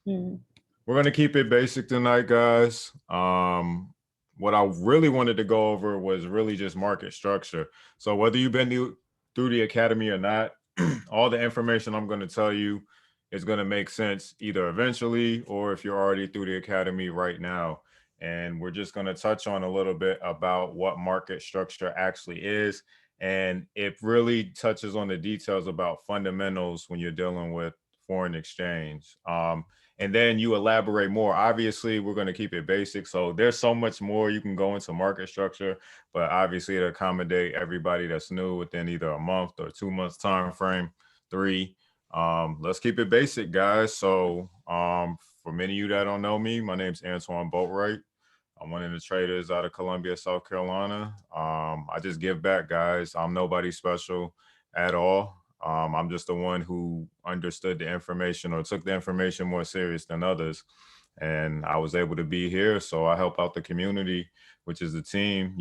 Mm. We're gonna keep it basic tonight, guys. What I really wanted to go over was really just market structure. So whether you've been through the academy or not, all the information I'm going to tell you is going to make sense either eventually or if you're already through the academy right now. And we're just going to touch on a little bit about what market structure actually is. And it really touches on the details about fundamentals when you're dealing with foreign exchange. And then you elaborate more. Obviously, we're going to keep it basic. So there's so much more you can go into market structure, but obviously to accommodate everybody that's new within either a month or 2 months time frame, three. Let's keep it basic, guys. So for many of you that don't know me, my name's Antoine Boatwright. I'm one of the traders out of Columbia, South Carolina. I just give back, guys. I'm nobody special at all. I'm just the one who understood the information or took the information more serious than others. And I was able to be here. So I help out the community, which is the team,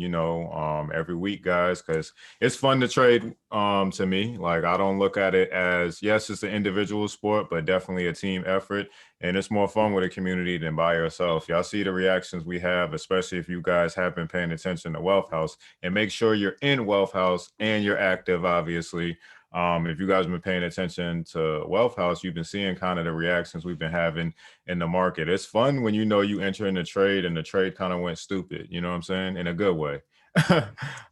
every week, guys, because it's fun to trade to me. Like, I don't look at it as, yes, it's an individual sport, but definitely a team effort. And it's more fun with a community than by yourself. Y'all see the reactions we have, especially if you guys have been paying attention to Wealth House. And make sure you're in Wealth House and you're active, obviously. If you guys have been paying attention to Wealth House, you've been seeing kind of the reactions we've been having in the market. It's fun when you know you enter in the trade and the trade kind of went stupid, you know what I'm saying? In a good way.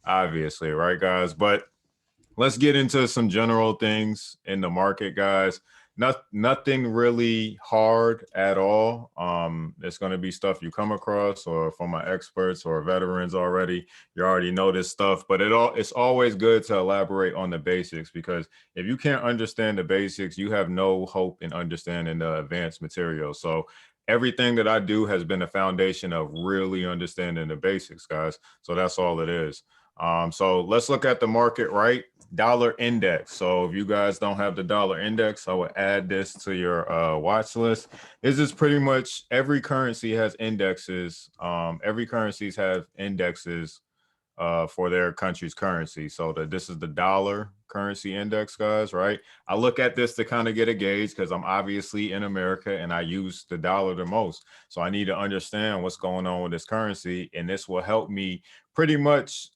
Obviously, right, guys? But let's get into some general things in the market, guys. Nothing really hard at all. It's going to be stuff you come across, or from my experts or veterans already. You already know this stuff, but it's always good to elaborate on the basics, because if you can't understand the basics, you have no hope in understanding the advanced material. So everything that I do has been a foundation of really understanding the basics, guys. So that's all it is. So let's look at the market, right? Dollar index. So if you guys don't have the dollar index, I would add this to your watch list. This is pretty much every currency has indexes. Every currencies have indexes for their country's currency. So this is the dollar currency index, guys, right? I look at this to kind of get a gauge because I'm obviously in America and I use the dollar the most. So I need to understand what's going on with this currency, and this will help me pretty much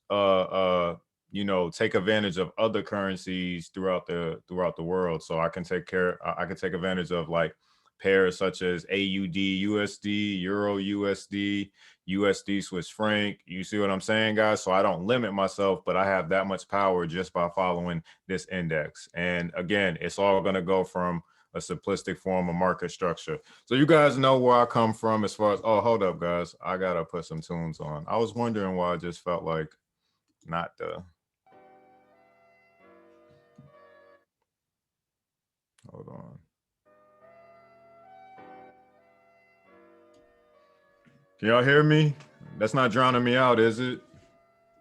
take advantage of other currencies throughout the world. So I can take advantage of like pairs such as AUD USD, Euro USD, USD Swiss franc. You see what I'm saying, guys? So I don't limit myself, but I have that much power just by following this index. And again, it's all going to go from a simplistic form of market structure. So you guys know where I come from as far as, oh, hold up, guys. I got to put some tunes on. I was wondering why I just felt like not the, hold on. Can y'all hear me? That's not drowning me out, is it?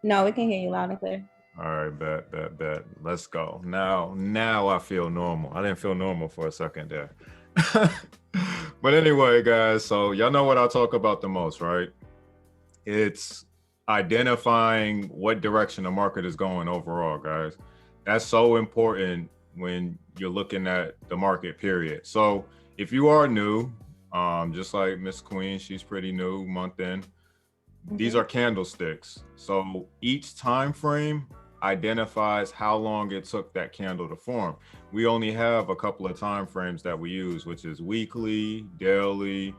No, we can hear you loud and clear. All right, bet. Let's go. Now I feel normal. I didn't feel normal for a second there. But anyway, guys, so y'all know what I talk about the most, right? It's identifying what direction the market is going overall, guys. That's so important when you're looking at the market, period. So if you are new, just like Miss Queen, she's pretty new, month in. These Mm-hmm. are candlesticks. So each time frame identifies how long it took that candle to form. We only have a couple of time frames that we use, which is weekly, daily,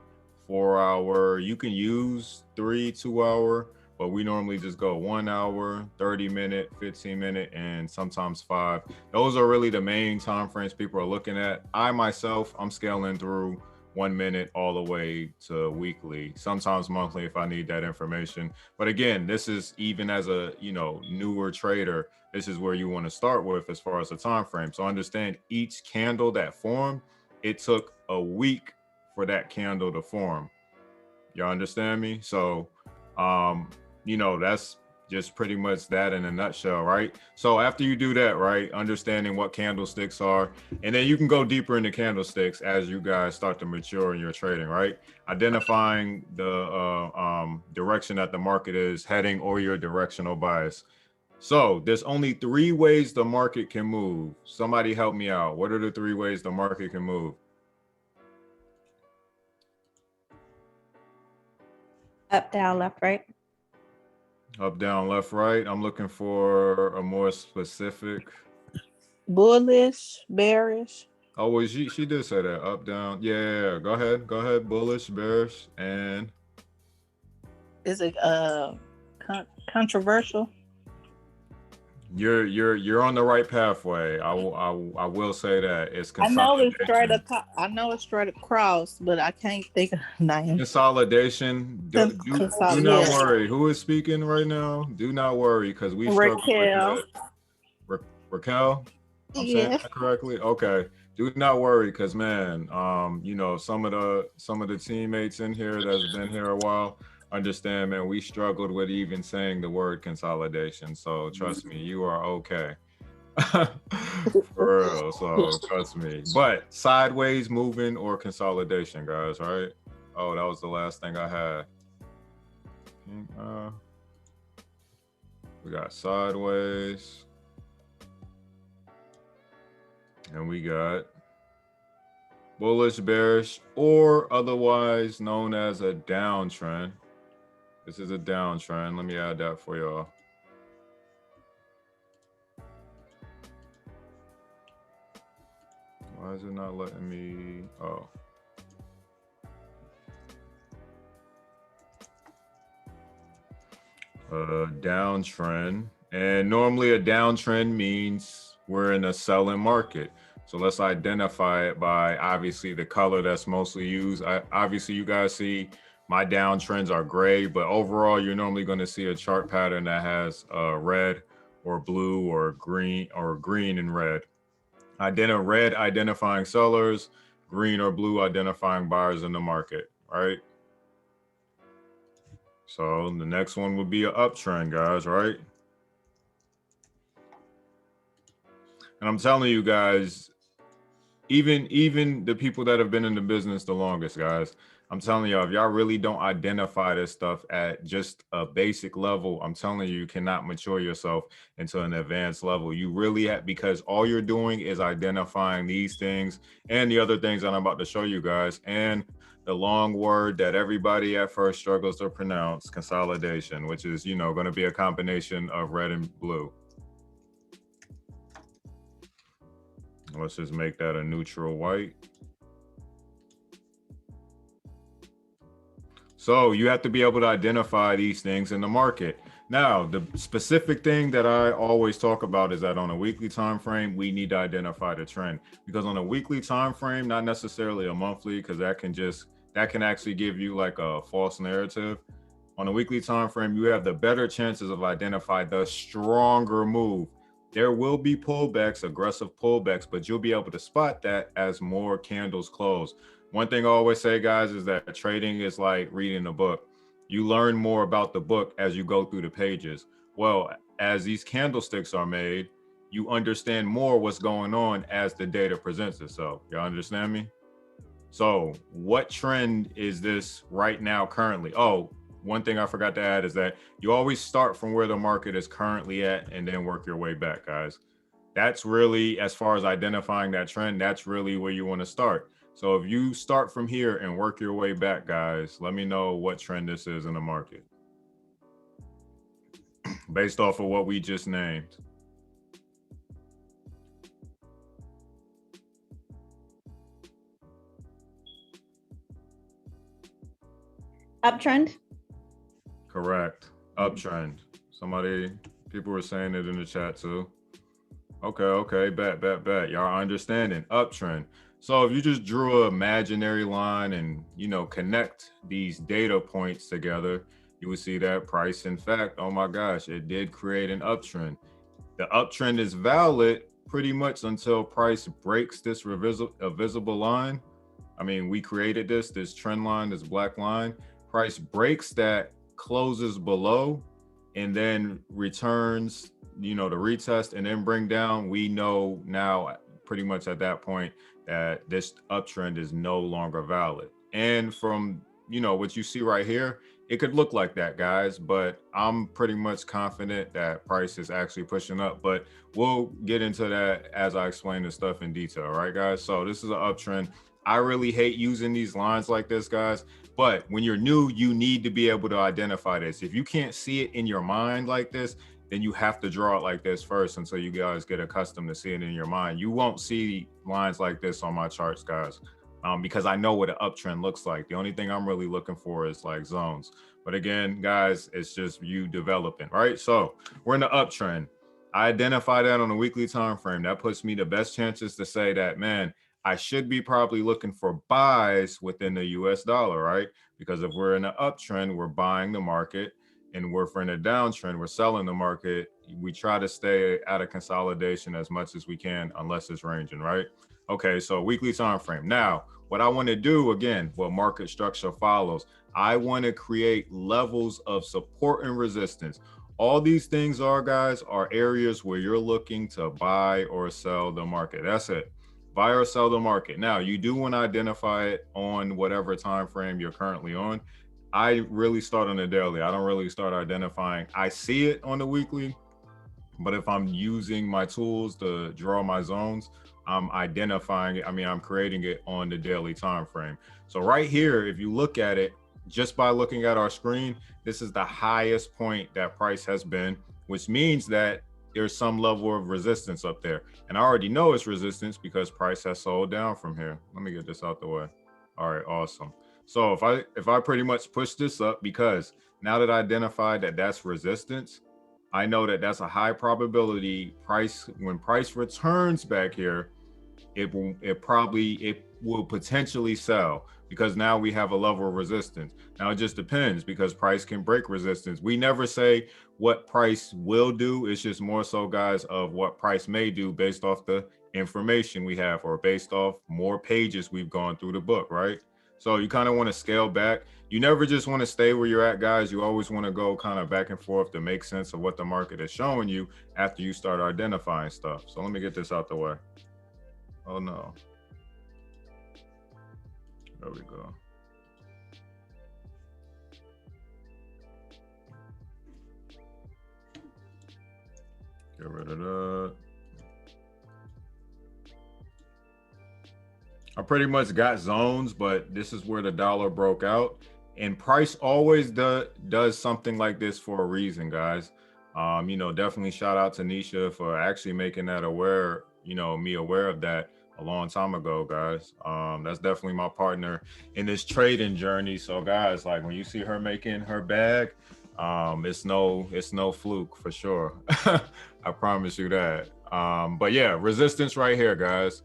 4 hour. You can use 2 hour, but we normally just go 1 hour, 30 minute, 15 minute, and sometimes five. Those are really the main time frames people are looking at. I myself, I'm scaling through 1 minute all the way to weekly, sometimes monthly if I need that information. But again, this is even as a newer trader, this is where you want to start with as far as the time frame. So understand each candle that formed, it took a week for that candle to form. Y'all understand me? So, um, that's just pretty much that in a nutshell, right? So after you do that, right, understanding what candlesticks are, and then you can go deeper into candlesticks as you guys start to mature in your trading, right? Identifying the direction that the market is heading or your directional bias. So there's only three ways the market can move. Somebody help me out. What are the three ways the market can move? Up, down, left, right. Up, down, left, right. I'm looking for a more specific. Bullish, bearish. Oh, well, she did say that. Up, down. Yeah. Go ahead. Bullish, bearish, and Is it controversial? you're on the right pathway. I will say that it's I know it's consolidation. I know it's straight across, but I can't think of the name. Consolidation. Do not Yeah. worry. Who is speaking right now? Do not worry, because we struggle Raquel. with that. Raquel? I'm saying Yeah. that correctly? Okay. Do not worry, because man, you know, some of the teammates in here that's been here a while understand, man, we struggled with even saying the word consolidation. So trust me, you are okay. For real. So trust me. But sideways moving or consolidation, guys, right? Oh, that was the last thing I had. We got sideways. And we got bullish, bearish, or otherwise known as a downtrend. This is a downtrend. Let me add that for y'all. Why is it not letting me? Oh. A downtrend. And normally a downtrend means we're in a selling market. So let's identify it by obviously the color that's mostly used. Obviously, you guys see my downtrends are gray, but overall, you're normally going to see a chart pattern that has red or blue or green and red. Red identifying sellers, green or blue identifying buyers in the market, right? So the next one would be an uptrend, guys, right? And I'm telling you guys, even the people that have been in the business the longest, guys, I'm telling y'all, if y'all really don't identify this stuff at just a basic level, I'm telling you, you cannot mature yourself into an advanced level. You really have, because all you're doing is identifying these things and the other things that I'm about to show you guys, and the long word that everybody at first struggles to pronounce, consolidation, which is, you know, going to be a combination of red and blue. Let's just make that a neutral white. So you have to be able to identify these things in the market. Now, the specific thing that I always talk about is that on a weekly time frame, we need to identify the trend, because on a weekly time frame, not necessarily a monthly, because that can actually give you like a false narrative. On a weekly time frame, you have the better chances of identifying the stronger move. There will be pullbacks, aggressive pullbacks, but you'll be able to spot that as more candles close. One thing I always say, guys, is that trading is like reading a book. You learn more about the book as you go through the pages. Well, as these candlesticks are made, you understand more what's going on as the data presents itself. Y'all understand me? So what trend is this right now currently? Oh, one thing I forgot to add is that you always start from where the market is currently at and then work your way back, guys. That's really, as far as identifying that trend, that's really where you want to start. So if you start from here and work your way back, guys, let me know what trend this is in the market based off of what we just named. Uptrend. Correct. Uptrend. People were saying it in the chat too. Okay. Bet. Y'all understanding. Uptrend. So if you just drew an imaginary line and, you know, connect these data points together, you would see that price, in fact, oh my gosh, it did create an uptrend. The uptrend is valid pretty much until price breaks this visible line. I mean, we created this trend line, this black line. Price breaks that, closes below, and then returns, you know, the retest and then bring down. We know now pretty much at that point that this uptrend is no longer valid. And from, you know, what you see right here, it could look like that, guys, but I'm pretty much confident that price is actually pushing up. But we'll get into that as I explain this stuff in detail, right, guys? So this is an uptrend. I really hate using these lines like this, guys. But when you're new, you need to be able to identify this. If you can't see it in your mind like this, then you have to draw it like this first until you guys get accustomed to seeing it in your mind. You won't see lines like this on my charts, guys, because I know what an uptrend looks like. The only thing I'm really looking for is like zones. But again, guys, it's just you developing, right? So we're in the uptrend. I identify that on a weekly time frame. That puts me the best chances to say that, man, I should be probably looking for buys within the US dollar, right? Because if we're in an uptrend, we're buying the market. And if we're in a downtrend, we're selling the market. We try to stay out of consolidation as much as we can, unless it's ranging, right? Okay, so weekly time frame. Now, what I want to do, again, what market structure follows, I want to create levels of support and resistance. All these things are, guys, are areas where you're looking to buy or sell the market. That's it. Buy or sell the market. Now, you do want to identify it on whatever time frame you're currently on. I really start on the daily. I don't really start identifying. I see it on the weekly, but if I'm using my tools to draw my zones, I'm identifying it. I mean, I'm creating it on the daily time frame. So right here, if you look at it, just by looking at our screen, this is the highest point that price has been, which means that there's some level of resistance up there. And I already know it's resistance because price has sold down from here. Let me get this out the way. All right, awesome. So if I pretty much push this up, because now that I identified that that's resistance, I know that that's a high probability price. When price returns back here, it will potentially sell, because now we have a level of resistance. Now it just depends, because price can break resistance. We never say what price will do. It's just more so, guys, of what price may do based off the information we have, or based off more pages we've gone through the book, right? So you kind of want to scale back. You never just want to stay where you're at, guys. You always want to go kind of back and forth to make sense of what the market is showing you after you start identifying stuff. So let me get this out the way. Oh no. There we go. Get rid of that. I pretty much got zones, but this is where the dollar broke out. And price always does something like this for a reason, guys. Definitely shout out to Nisha for actually making that aware, me aware of that a long time ago, guys. That's definitely my partner in this trading journey. So guys, like when you see her making her bag, it's no fluke for sure. I promise you that. But yeah, resistance right here, guys.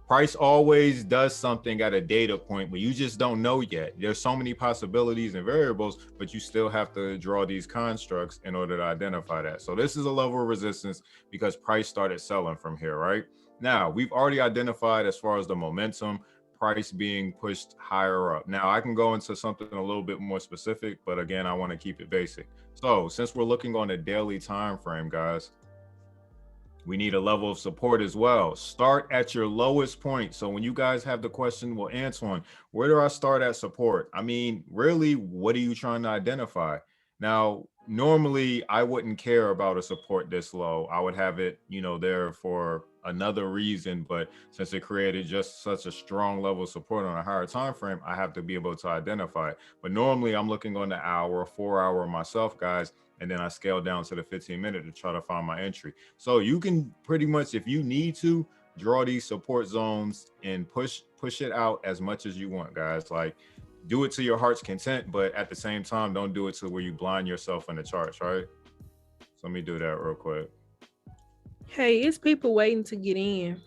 Price always does something at a data point, but you just don't know yet. There's so many possibilities and variables, but you still have to draw these constructs in order to identify that. So this is a level of resistance because price started selling from here, right? Now, we've already identified, as far as the momentum, price being pushed higher up. Now, I can go into something a little bit more specific, but again, I want to keep it basic. So since we're looking on a daily time frame, guys, we need a level of support as well. Start at your lowest point. So when you guys have the question, well, Antoine, where do I start at support? I mean, really, what are you trying to identify? Now, normally I wouldn't care about a support this low. I would have it, there for another reason. But since it created just such a strong level of support on a higher time frame, I have to be able to identify it. But normally I'm looking on the hour, 4 hour myself, guys, and then I scale down to the 15-minute to try to find my entry. So you can pretty much, if you need to, draw these support zones and push it out as much as you want, guys. Like, do it to your heart's content, but at the same time, don't do it to where you blind yourself in the charts, right? So let me do that real quick. Hey, it's people waiting to get in.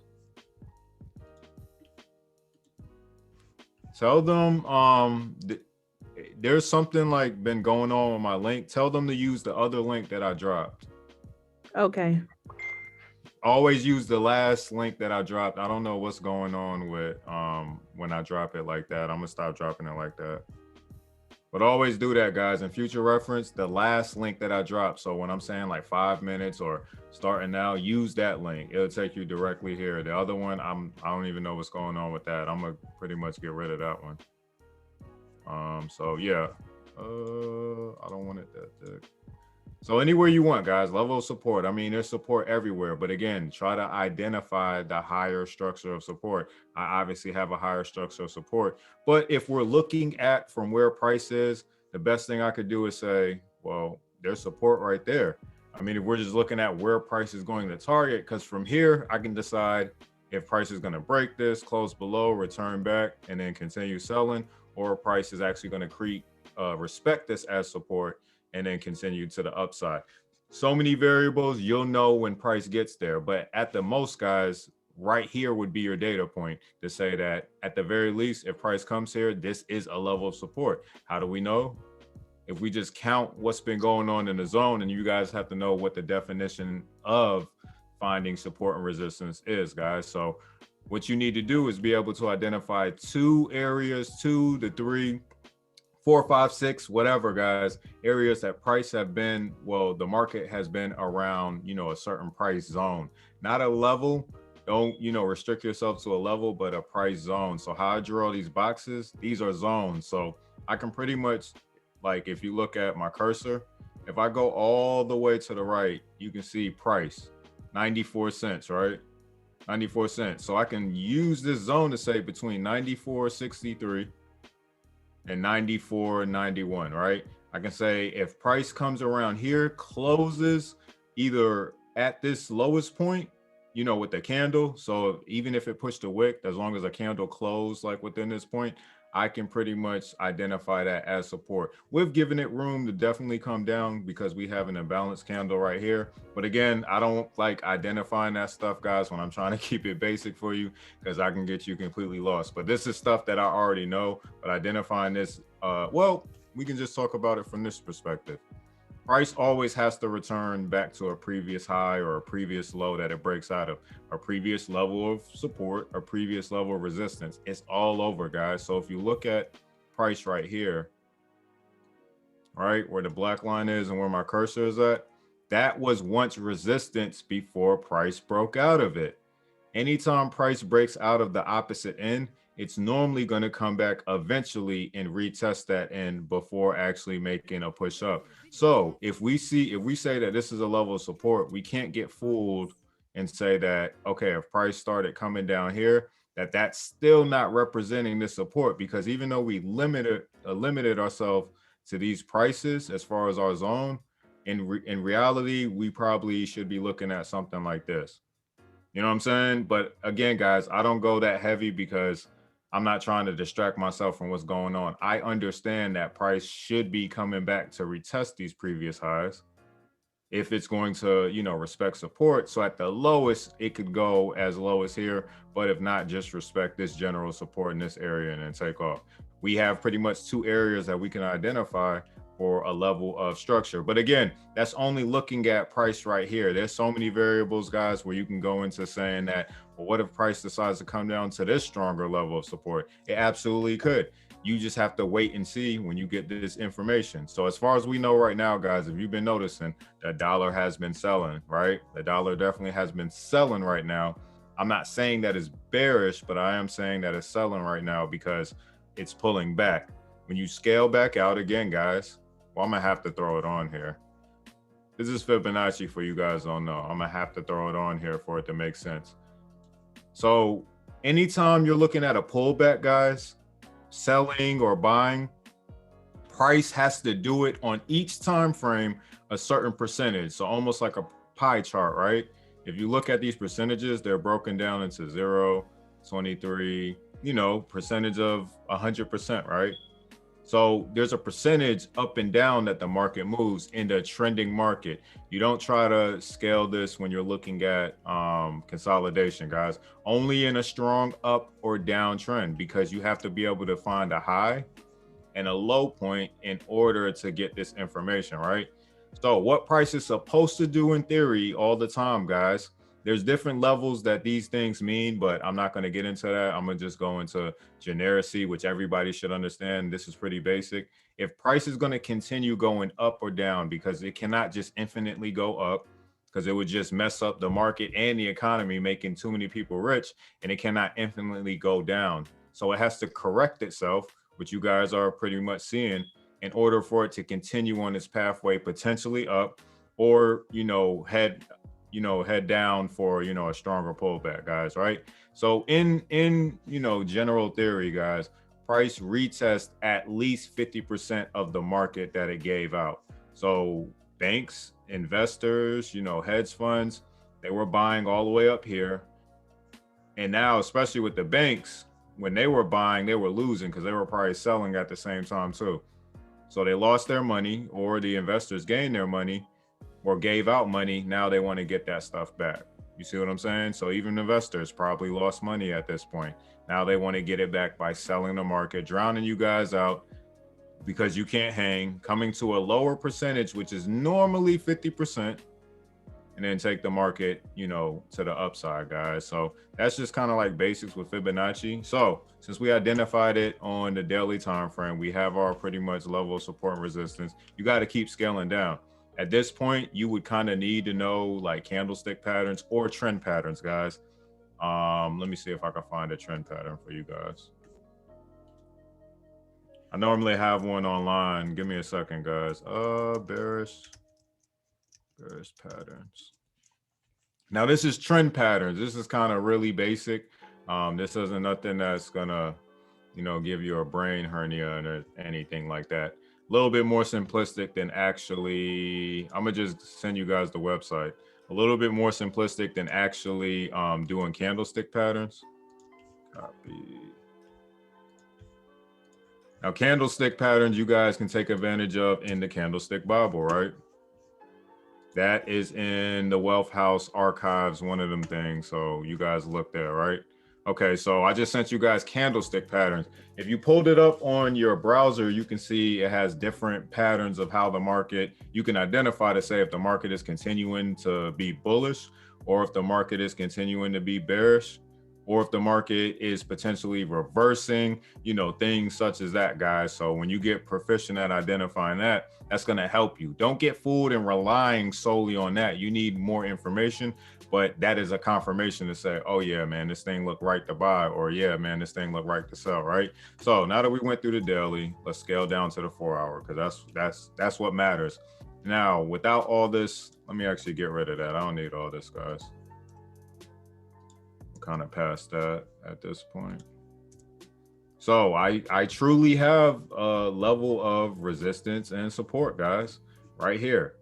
Tell them there's something like been going on with my link. Tell them to use the other link that I dropped. Okay. Always use the last link that I dropped. I don't know what's going on with when I drop it like that. I'm gonna stop dropping it like that. But always do that, guys. In future reference, the last link that I dropped. So when I'm saying like 5 minutes or starting now, use that link. It'll take you directly here. The other one, I don't even know what's going on with that. I'm gonna pretty much get rid of that one. So yeah, I don't want it that thick. So anywhere you want, guys, level of support. I mean, there's support everywhere, but again, try to identify the higher structure of support. I obviously have a higher structure of support, but if we're looking at from where price is, the best thing I could do is say, well, there's support right there. I mean, if we're just looking at where price is going to target, because from here, I can decide if price is going to break this, close below, return back, and then continue selling, or price is actually going to respect this as support and then continue to the upside. So many variables, you'll know when price gets there. But at the most, guys, right here would be your data point to say that at the very least, if price comes here, this is a level of support. How do we know? If we just count what's been going on in the zone, and you guys have to know what the definition of finding support and resistance is, guys. So what you need to do is be able to identify 2 areas, 2 to 3, 4, 5, 6, whatever, guys, areas that price have been, well, the market has been around, a certain price zone, not a level. Don't, restrict yourself to a level, but a price zone. So how I draw these boxes, these are zones. So I can pretty much, like, if you look at my cursor, if I go all the way to the right, you can see price, 94 cents, right? 94 cents. So I can use this zone to say between 94.63 and 94.91, right? I can say if price comes around here, closes either at this lowest point, with the candle. So even if it pushed a wick, as long as a candle closed like within this point, I can pretty much identify that as support. We've given it room to definitely come down because we have an imbalanced candle right here. But again, I don't like identifying that stuff, guys, when I'm trying to keep it basic for you, because I can get you completely lost. But this is stuff that I already know, but identifying this, well, we can just talk about it from this perspective. Price always has to return back to a previous high or a previous low that it breaks out of, a previous level of support, a previous level of resistance. It's all over, guys. So if you look at price right here, right, where the black line is and where my cursor is at, that was once resistance before price broke out of it. Anytime price breaks out of the opposite end, it's normally going to come back eventually and retest that end before actually making a push up. So if we say that this is a level of support, we can't get fooled and say that, okay, if price started coming down here, that's still not representing this support, because even though we limited ourselves to these prices as far as our zone, in reality, we probably should be looking at something like this. You know what I'm saying? But again, guys, I don't go that heavy because I'm not trying to distract myself from what's going on. I understand that price should be coming back to retest these previous highs if it's going to, respect support. So at the lowest, it could go as low as here, but if not, just respect this general support in this area and then take off. We have pretty much 2 areas that we can identify for a level of structure. But again, that's only looking at price right here. There's so many variables, guys, where you can go into saying that, well, what if price decides to come down to this stronger level of support? It absolutely could. You just have to wait and see when you get this information. So as far as we know right now, guys, if you've been noticing, the dollar has been selling, right? The dollar definitely has been selling right now. I'm not saying that it's bearish, but I am saying that it's selling right now because it's pulling back. When you scale back out again, guys, well, I'm gonna have to throw it on here. This is Fibonacci for you guys don't know. I'm gonna have to throw it on here for it to make sense. So anytime you're looking at a pullback, guys, selling or buying, price has to do it on each time frame a certain percentage. So almost like a pie chart, right? If you look at these percentages, they're broken down into 0, 23, percentage of 100%, right? So there's a percentage up and down that the market moves in the trending market. You don't try to scale this when you're looking at consolidation, guys. Only in a strong up or down trend, because you have to be able to find a high and a low point in order to get this information, right? So what price is supposed to do in theory all the time, guys, there's different levels that these things mean, but I'm not going to get into that. I'm going to just go into genericy, which everybody should understand. This is pretty basic. If price is going to continue going up or down, because it cannot just infinitely go up, because it would just mess up the market and the economy, making too many people rich, and it cannot infinitely go down. So it has to correct itself, which you guys are pretty much seeing, in order for it to continue on its pathway potentially up. or, head down for, a stronger pullback, guys, right? So in general theory, guys, price retest at least 50% of the market that it gave out. So banks, investors, hedge funds, they were buying all the way up here. And now, especially with the banks, when they were buying, they were losing because they were probably selling at the same time too. So they lost their money, or the investors gained their money or gave out money. Now they want to get that stuff back. You see what I'm saying? So even investors probably lost money at this point. Now they want to get it back by selling the market, drowning you guys out because you can't hang, coming to a lower percentage, which is normally 50%, and then take the market, to the upside, guys. So that's just kind of like basics with Fibonacci. So since we identified it on the daily time frame, we have our pretty much level of support and resistance. You got to keep scaling down. At this point, you would kind of need to know like candlestick patterns or trend patterns, guys. Let me see if I can find a trend pattern for you guys. I normally have one online. Give me a second, guys. Bearish patterns. Now this is trend patterns. This is kind of really basic. This isn't nothing that's gonna, give you a brain hernia or anything like that. A little bit more simplistic than actually, I'm gonna just send you guys the website. A little bit more simplistic than actually doing candlestick patterns. Copy. Now, candlestick patterns you guys can take advantage of in the Candlestick Bible, right? That is in the Wealth House archives, one of them things. So you guys look there, right? Okay, so I just sent you guys candlestick patterns. If you pulled it up on your browser, you can see it has different patterns of how the market, you can identify to say if the market is continuing to be bullish or if the market is continuing to be bearish, or if the market is potentially reversing, things such as that, guys. So when you get proficient at identifying that, that's going to help you. Don't get fooled and relying solely on that. You need more information, but that is a confirmation to say, oh yeah, man, this thing looked right to buy, or yeah, man, this thing looked right to sell, right? So now that we went through the daily, let's scale down to the 4 hour, because that's what matters. Now, without all this, let me actually get rid of that. I don't need all this, guys. Kind of past that at this point. So I truly have a level of resistance and support, guys, right here.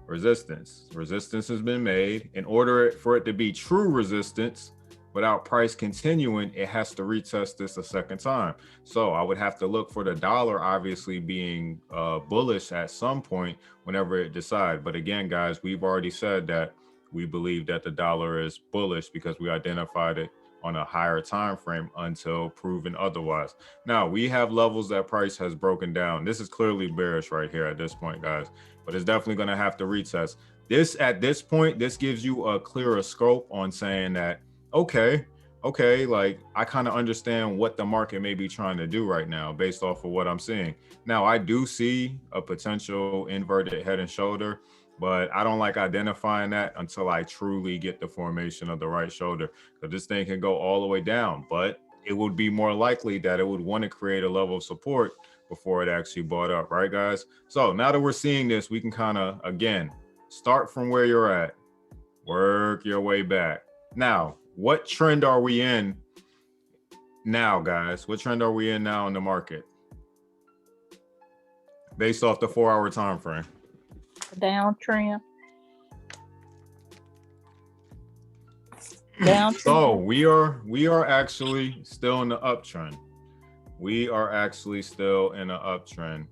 Resistance has been made. In order for it to be true resistance without price continuing, it has to retest this a second time. So I would have to look for the dollar obviously being bullish at some point whenever it decides. But again, guys, we've already said that we believe that the dollar is bullish because we identified it on a higher time frame until proven otherwise. Now we have levels that price has broken down. This is clearly bearish right here at this point, guys, but it's definitely going to have to retest this. At this point, this gives you a clearer scope on saying that, okay, like I kind of understand what the market may be trying to do right now based off of what I'm seeing. Now I do see a potential inverted head and shoulder, but I don't like identifying that until I truly get the formation of the right shoulder, because this thing can go all the way down, but it would be more likely that it would want to create a level of support before it actually bought up, right, guys? So now that we're seeing this, we can kind of, again, start from where you're at, work your way back. Now, what trend are we in now, guys? What trend are we in now in the market based off the 4 hour time frame? Downtrend. So we are actually still in the uptrend. We are actually still in an uptrend.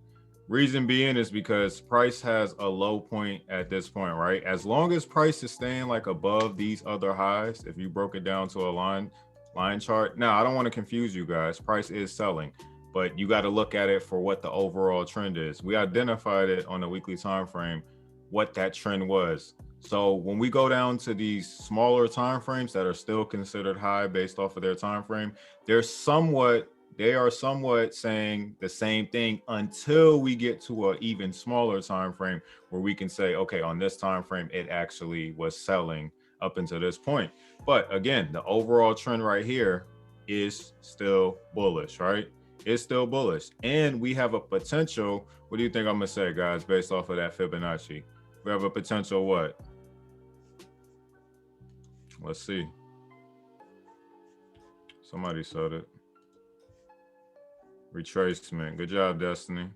Reason being is because price has a low point at this point, right? As long as price is staying like above these other highs, if you broke it down to a line chart. Now, I don't want to confuse you guys. Price is selling, but you got to look at it for what the overall trend is. We identified it on the weekly time frame, what that trend was. So when we go down to these smaller time frames that are still considered high based off of their time frame, they are somewhat saying the same thing until we get to an even smaller time frame where we can say, okay, on this time frame it actually was selling up until this point. But again, the overall trend right here is still bullish, right? It's still bullish, and we have a potential. What do you think I'm gonna say, guys, based off of that Fibonacci? We have a potential what? Let's see. Somebody said it. Retracement. Good job, Destiny.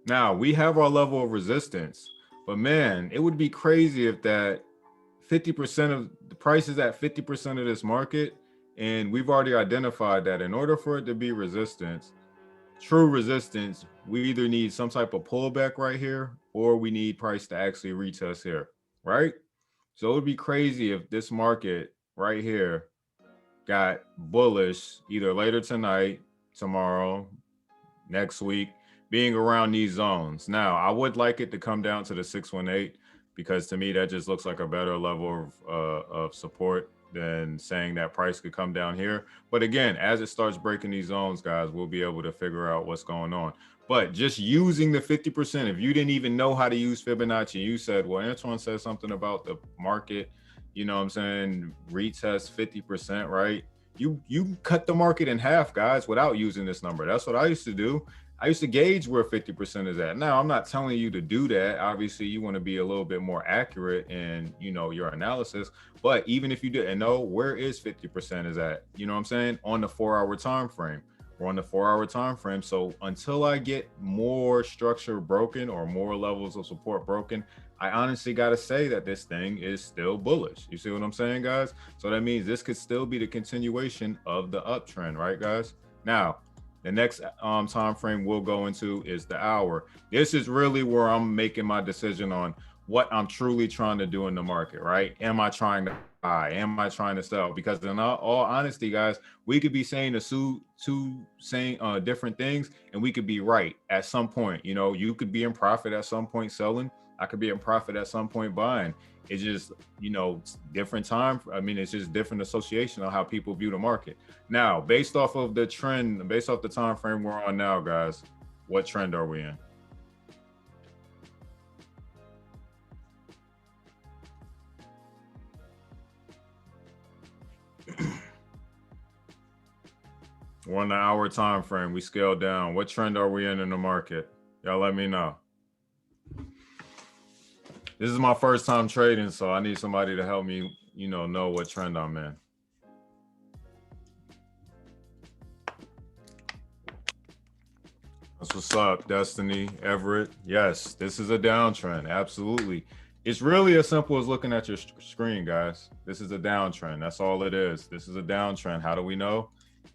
Now, we have our level of resistance, but man, it would be crazy if that 50% of the price is at 50% of this market, and we've already identified that in order for it to be resistance, true resistance, we either need some type of pullback right here, or we need price to actually retest here, right? So it would be crazy if this market right here got bullish either later tonight, tomorrow, next week, being around these zones. Now, I would like it to come down to the 618 because to me, that just looks like a better level of support than saying that price could come down here. But again, as it starts breaking these zones, guys, we'll be able to figure out what's going on. But just using the 50%, if you didn't even know how to use Fibonacci, you said, well, Antoine said something about the market, you know what I'm saying, retest 50%, right? You cut the market in half, guys, without using this number. That's what I used to do. I used to gauge where 50% is at. Now, I'm not telling you to do that. Obviously, you want to be a little bit more accurate in, you know, your analysis. But even if you didn't know, where is 50% is at? You know what I'm saying? On the 4-hour time frame. We're on the 4-hour time frame. So until I get more structure broken or more levels of support broken, I honestly got to say that this thing is still bullish. You see what I'm saying, guys? So that means this could still be the continuation of the uptrend, right, guys? Now, the next time frame we'll go into is the hour. This is really where I'm making my decision on what I'm truly trying to do in the market, right? Am I trying to buy? Am I trying to sell? Because in all honesty, guys, we could be saying two different things, and we could be right at some point. You know, you could be in profit at some point selling. I could be in profit at some point buying. It's just, you know, different time. I mean, it's just different association on how people view the market. Now, based off of the trend, based off the time frame we're on now, guys, what trend are we in? We're on the hour time frame. We scaled down. What trend are we in the market? Y'all let me know. This is my first time trading, so I need somebody to help me, you know what trend I'm in. That's what's up, Destiny, Everett. Yes, this is a downtrend. Absolutely. It's really as simple as looking at your screen, guys. This is a downtrend. That's all it is. This is a downtrend. How do we know?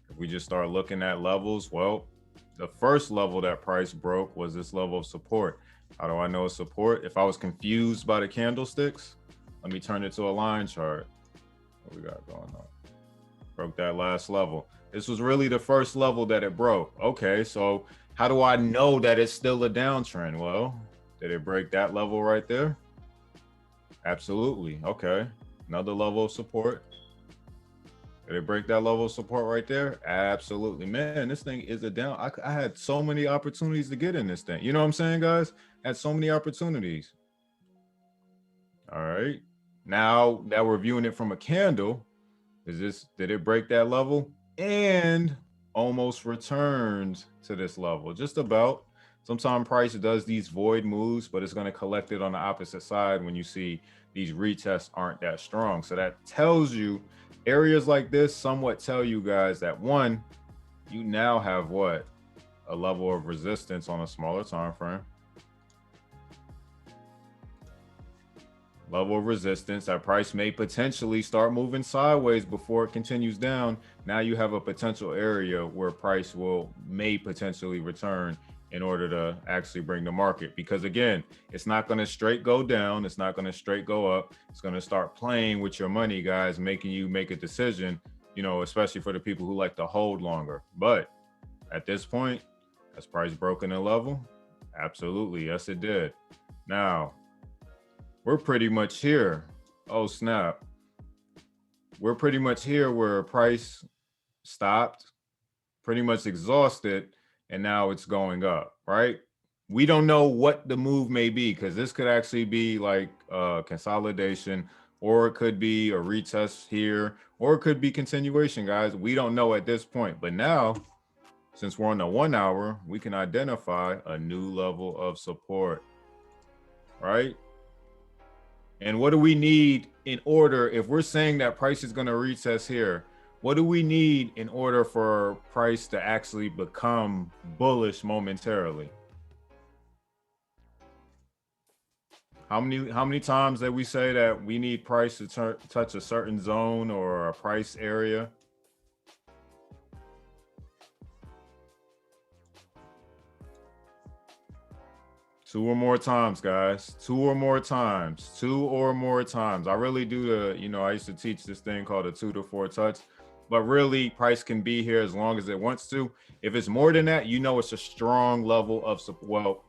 If we just start looking at levels, well, the first level that price broke was this level of support. How do I know it's support? If I was confused by the candlesticks, let me turn it to a line chart. What we got going on? Broke that last level. This was really the first level that it broke. Okay, so how do I know that it's still a downtrend? Well, did it break that level right there? Absolutely. Okay, another level of support. Did it break that level of support right there? Absolutely. Man, this thing is a down. I had so many opportunities to get in this thing. You know what I'm saying, guys? Had so many opportunities. All right. Now that we're viewing it from a candle, did it break that level? And almost returned to this level. Just about. Sometimes price does these void moves, but it's going to collect it on the opposite side when you see these retests aren't that strong. So that tells you areas like this somewhat tell you guys that one, you now have what? A level of resistance on a smaller time frame. Level of resistance. That price may potentially start moving sideways before it continues down. Now you have a potential area where price may potentially return in order to actually bring the market. Because again, it's not going to straight go down. It's not going to straight go up. It's going to start playing with your money, guys, making you make a decision, you know, especially for the people who like to hold longer. But at this point, has price broken a level? Absolutely. Yes, it did. Now, we're pretty much here. Oh, snap. We're pretty much here where price stopped, pretty much exhausted, and now it's going up, right? We don't know what the move may be because this could actually be like consolidation, or it could be a retest here, or it could be continuation, guys. We don't know at this point, but now since we're on the 1 hour, we can identify a new level of support, right? And what do we need in order, if we're saying that price is going to retest here, what do we need in order for price to actually become bullish momentarily? How many times did we say that we need price to touch a certain zone or a price area? Two or more times, guys. Two or more times. Two or more times. I really do I used to teach this thing called a 2 to 4 touch, but really price can be here as long as it wants to. If it's more than that, it's a strong level of support. Well,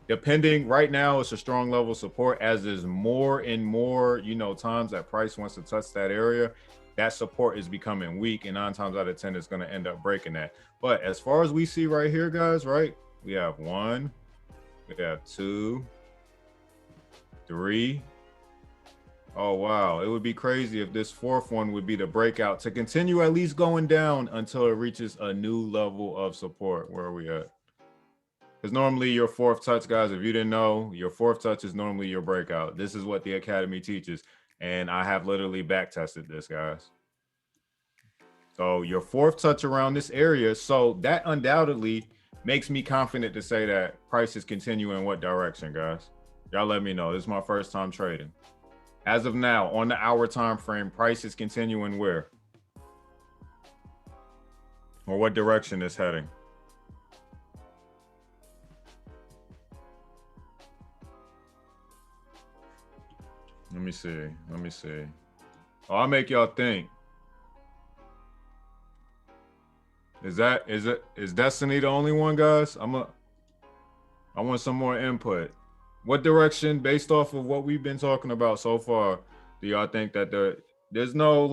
depending right now, it's a strong level of support. As there's more and more, times that price wants to touch that area, that support is becoming weak, and 9 times out of 10, it's going to end up breaking that. But as far as we see right here, guys, right, we have 1, we have 2, 3. Oh, wow. It would be crazy if this 4th one would be the breakout to continue at least going down until it reaches a new level of support. Where are we at? Because normally your 4th touch, guys, if you didn't know, your 4th touch is normally your breakout. This is what the Academy teaches. And I have literally back tested this, guys. So your 4th touch around this area. So that undoubtedly makes me confident to say that price is continuing in what direction, guys? Y'all let me know. This is my first time trading. As of now, on the hour time frame, price is continuing where? Or what direction it's heading? Let me see. Oh, I'll make y'all think. Is Destiny the only one, guys? I want some more input. What direction, based off of what we've been talking about so far, do y'all think that there's no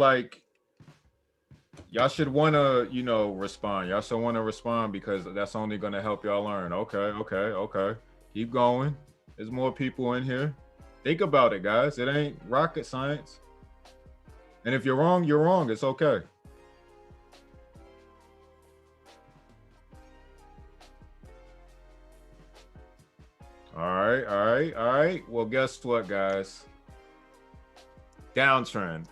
y'all should want to, respond. Y'all should want to respond because that's only going to help y'all learn. Okay. Keep going. There's more people in here. Think about it, guys. It ain't rocket science. And if you're wrong, you're wrong. It's okay. All right. Well, guess what, guys? Downtrend.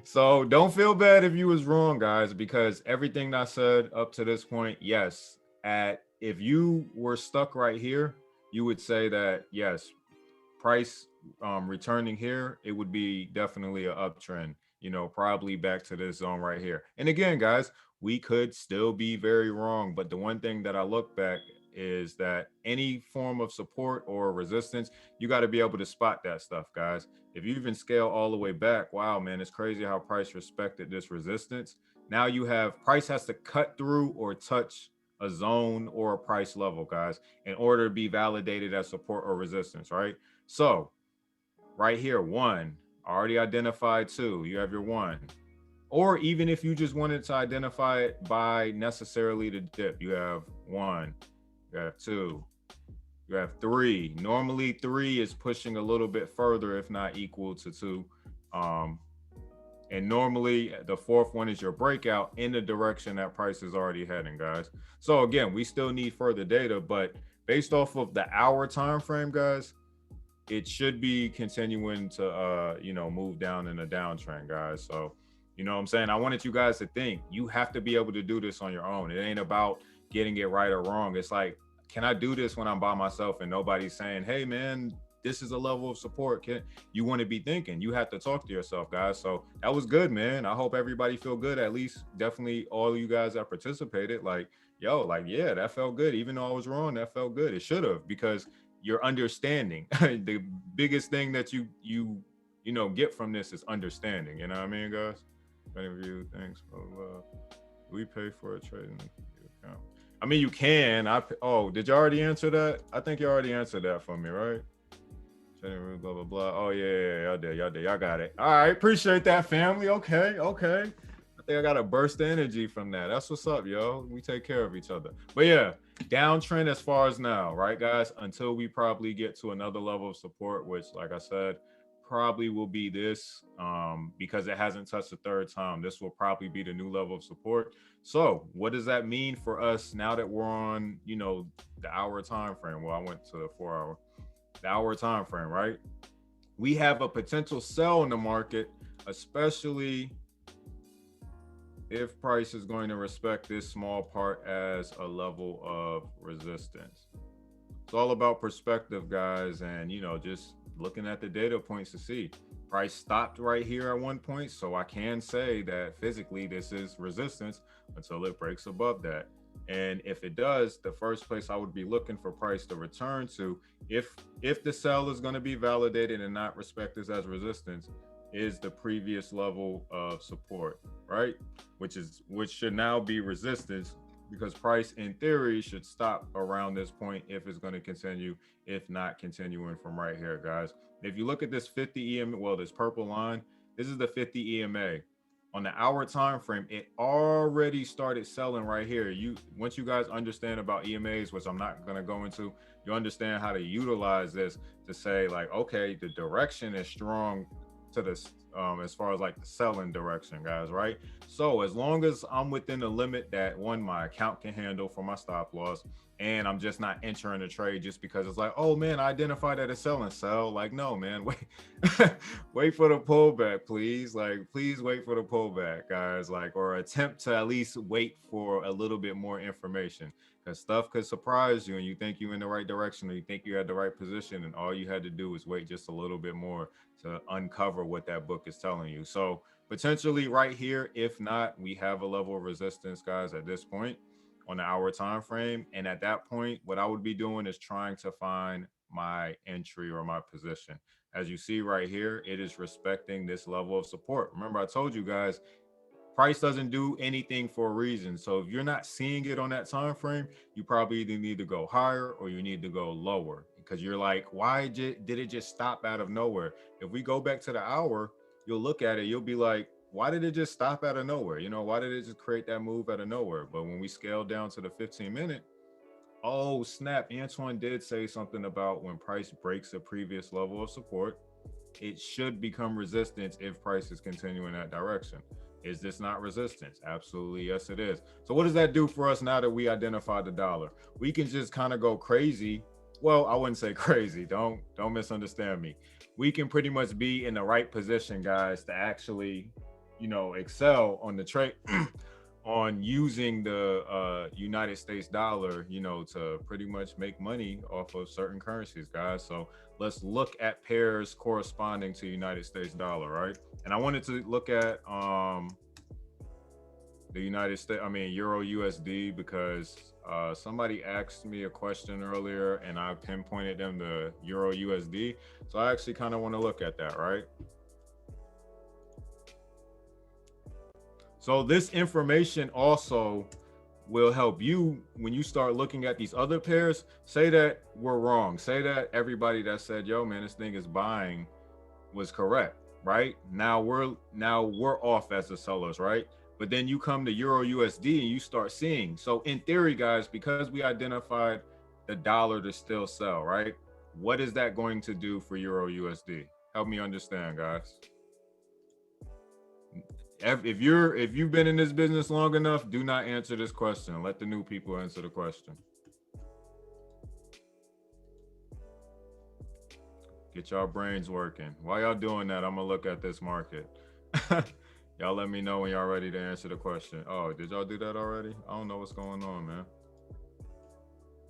So don't feel bad if you was wrong, guys, because everything I said up to this point, yes. If you were stuck right here, you would say that, yes, price returning here, it would be definitely an uptrend, probably back to this zone right here. And again, guys, we could still be very wrong. But the one thing that I look back is that any form of support or resistance, you got to be able to spot that stuff, guys. If you even scale all the way back, wow, man, it's crazy how price respected this resistance. Now you have price has to cut through or touch a zone or a price level, guys, in order to be validated as support or resistance, right? So right here, 1, already identified 2, you have your 1. Or even if you just wanted to identify it by necessarily the dip, you have 1, you have 2, you have 3. Normally 3 is pushing a little bit further, if not equal to 2. And normally the 4th one is your breakout in the direction that price is already heading, guys. So again, we still need further data, but based off of the hour time frame, guys, it should be continuing to move down in a downtrend, guys. So what I'm saying, I wanted you guys to think you have to be able to do this on your own. It ain't about getting it right or wrong. It's like, can I do this when I'm by myself and nobody's saying, hey man, this is a level of support? You want to be thinking, you have to talk to yourself, guys. So that was good, man. I hope everybody feel good. At least definitely all of you guys that participated, yeah, that felt good. Even though I was wrong, that felt good. It should have, because you're understanding. The biggest thing that you get from this is understanding. You know what I mean, guys? Many of you, thanks. We pay for a trading account. I mean, you can. Did you already answer that? I think you already answered that for me, right? Trading, blah blah blah. Oh yeah, y'all did. Y'all got it. All right, appreciate that, family. Okay. I think I got a burst of energy from that. That's what's up, yo. We take care of each other. But yeah, downtrend as far as now, right, guys? Until we probably get to another level of support, which, like I said, probably will be this, because it hasn't touched the third time. This will probably be the new level of support. So what does that mean for us now that we're on, the hour time frame? Well, I went to the 4 hour, the hour time frame, right? We have a potential sell in the market, especially if price is going to respect this small part as a level of resistance. It's all about perspective, guys, and just looking at the data points to see. Price stopped right here at one point, so I can say that physically this is resistance until it breaks above that. And if it does, the first place I would be looking for price to return to, if the sell is going to be validated and not respect this as resistance, is the previous level of support, right? Which should now be resistance, because price in theory should stop around this point if it's going to continue, if not continuing from right here, guys. If you look at this 50 EMA, well, this purple line, this is the 50 EMA. On the hour time frame, it already started selling right here. Once you guys understand about EMAs, which I'm not going to go into, you understand how to utilize this to say like, okay, the direction is strong to this, as far as like the selling direction, guys, right? So as long as I'm within the limit that my account can handle for my stop loss, and I'm just not entering the trade just because it's like, oh man, I identified that it's selling, sell. Like, no, man, wait, wait for the pullback, please. Like, please wait for the pullback, guys. Like, or attempt to at least wait for a little bit more information, because stuff could surprise you and you think you're in the right direction, or you think you had the right position, and all you had to do was wait just a little bit more to uncover what that book is telling you. So potentially right here, if not, we have a level of resistance, guys, at this point on the hour time frame. And at that point, what I would be doing is trying to find my entry or my position. As you see right here, it is respecting this level of support. Remember, I told you guys, price doesn't do anything for a reason. So if you're not seeing it on that time frame, you probably either need to go higher or you need to go lower, because you're like, why did it just stop out of nowhere? If we go back to the hour, you'll look at it, you'll be like, why did it just stop out of nowhere? Why did it just create that move out of nowhere? But when we scale down to the 15-minute, oh snap, Antoine did say something about when price breaks a previous level of support, it should become resistance if price is continuing that direction. Is this not resistance? Absolutely, yes, it is. So what does that do for us now that we identified the dollar? We can just kind of go crazy. Well, I wouldn't say crazy. Don't misunderstand me. We can pretty much be in the right position, guys, to actually, excel on the trade, on using the United States dollar, to pretty much make money off of certain currencies, guys. So let's look at pairs corresponding to United States dollar, right? And I wanted to look at the Euro USD, because somebody asked me a question earlier and I pinpointed them to Euro USD. So I actually kind of want to look at that, right? So this information also will help you when you start looking at these other pairs. Say that we're wrong. Say that everybody that said, yo, man, this thing is buying was correct, right? Now we're off as the sellers, right? But then you come to Euro USD and you start seeing. So in theory, guys, because we identified the dollar to still sell, right? What is that going to do for Euro USD? Help me understand, guys. If you've been in this business long enough, do not answer this question. Let the new people answer the question. Get y'all brains working. While y'all doing that, I'm gonna look at this market. Y'all let me know when y'all ready to answer the question. Oh, did y'all do that already? I don't know what's going on, man.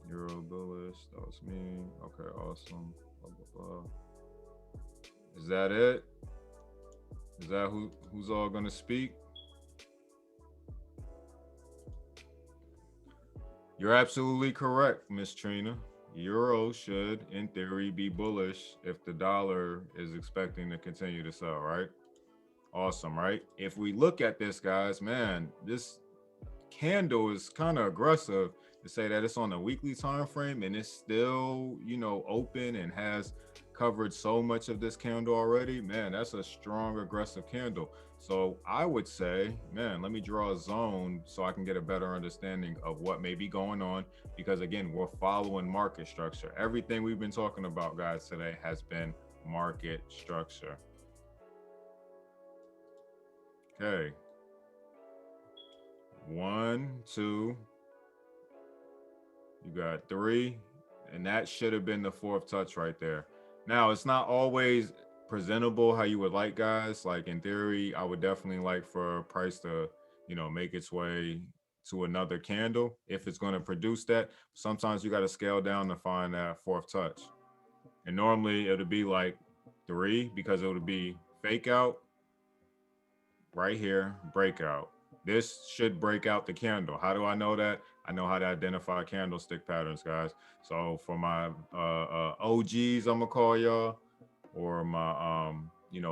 Euro bullish, that was me. Okay, awesome. Blah, blah, blah. Is that it? Is that who's all gonna speak? You're absolutely correct, Miss Trina. Euro should, in theory, be bullish if the dollar is expecting to continue to sell, right? Awesome, right? If we look at this, guys, man, this candle is kind of aggressive to say that it's on a weekly time frame and it's still, open and has covered so much of this candle already. Man, that's a strong, aggressive candle. So I would say, man, let me draw a zone so I can get a better understanding of what may be going on, because again, we're following market structure. Everything we've been talking about, guys, today has been market structure. Okay. 1, 2. You got 3. And that should have been the 4th touch right there. Now, it's not always presentable how you would like, guys. Like in theory, I would definitely like for price to, make its way to another candle if it's going to produce that. Sometimes you got to scale down to find that 4th touch. And normally it would be like 3 because it would be fake out right here, breakout. This should break out the candle. How do I know that? I know how to identify candlestick patterns, guys. So for my OGs, I'm gonna call y'all, or my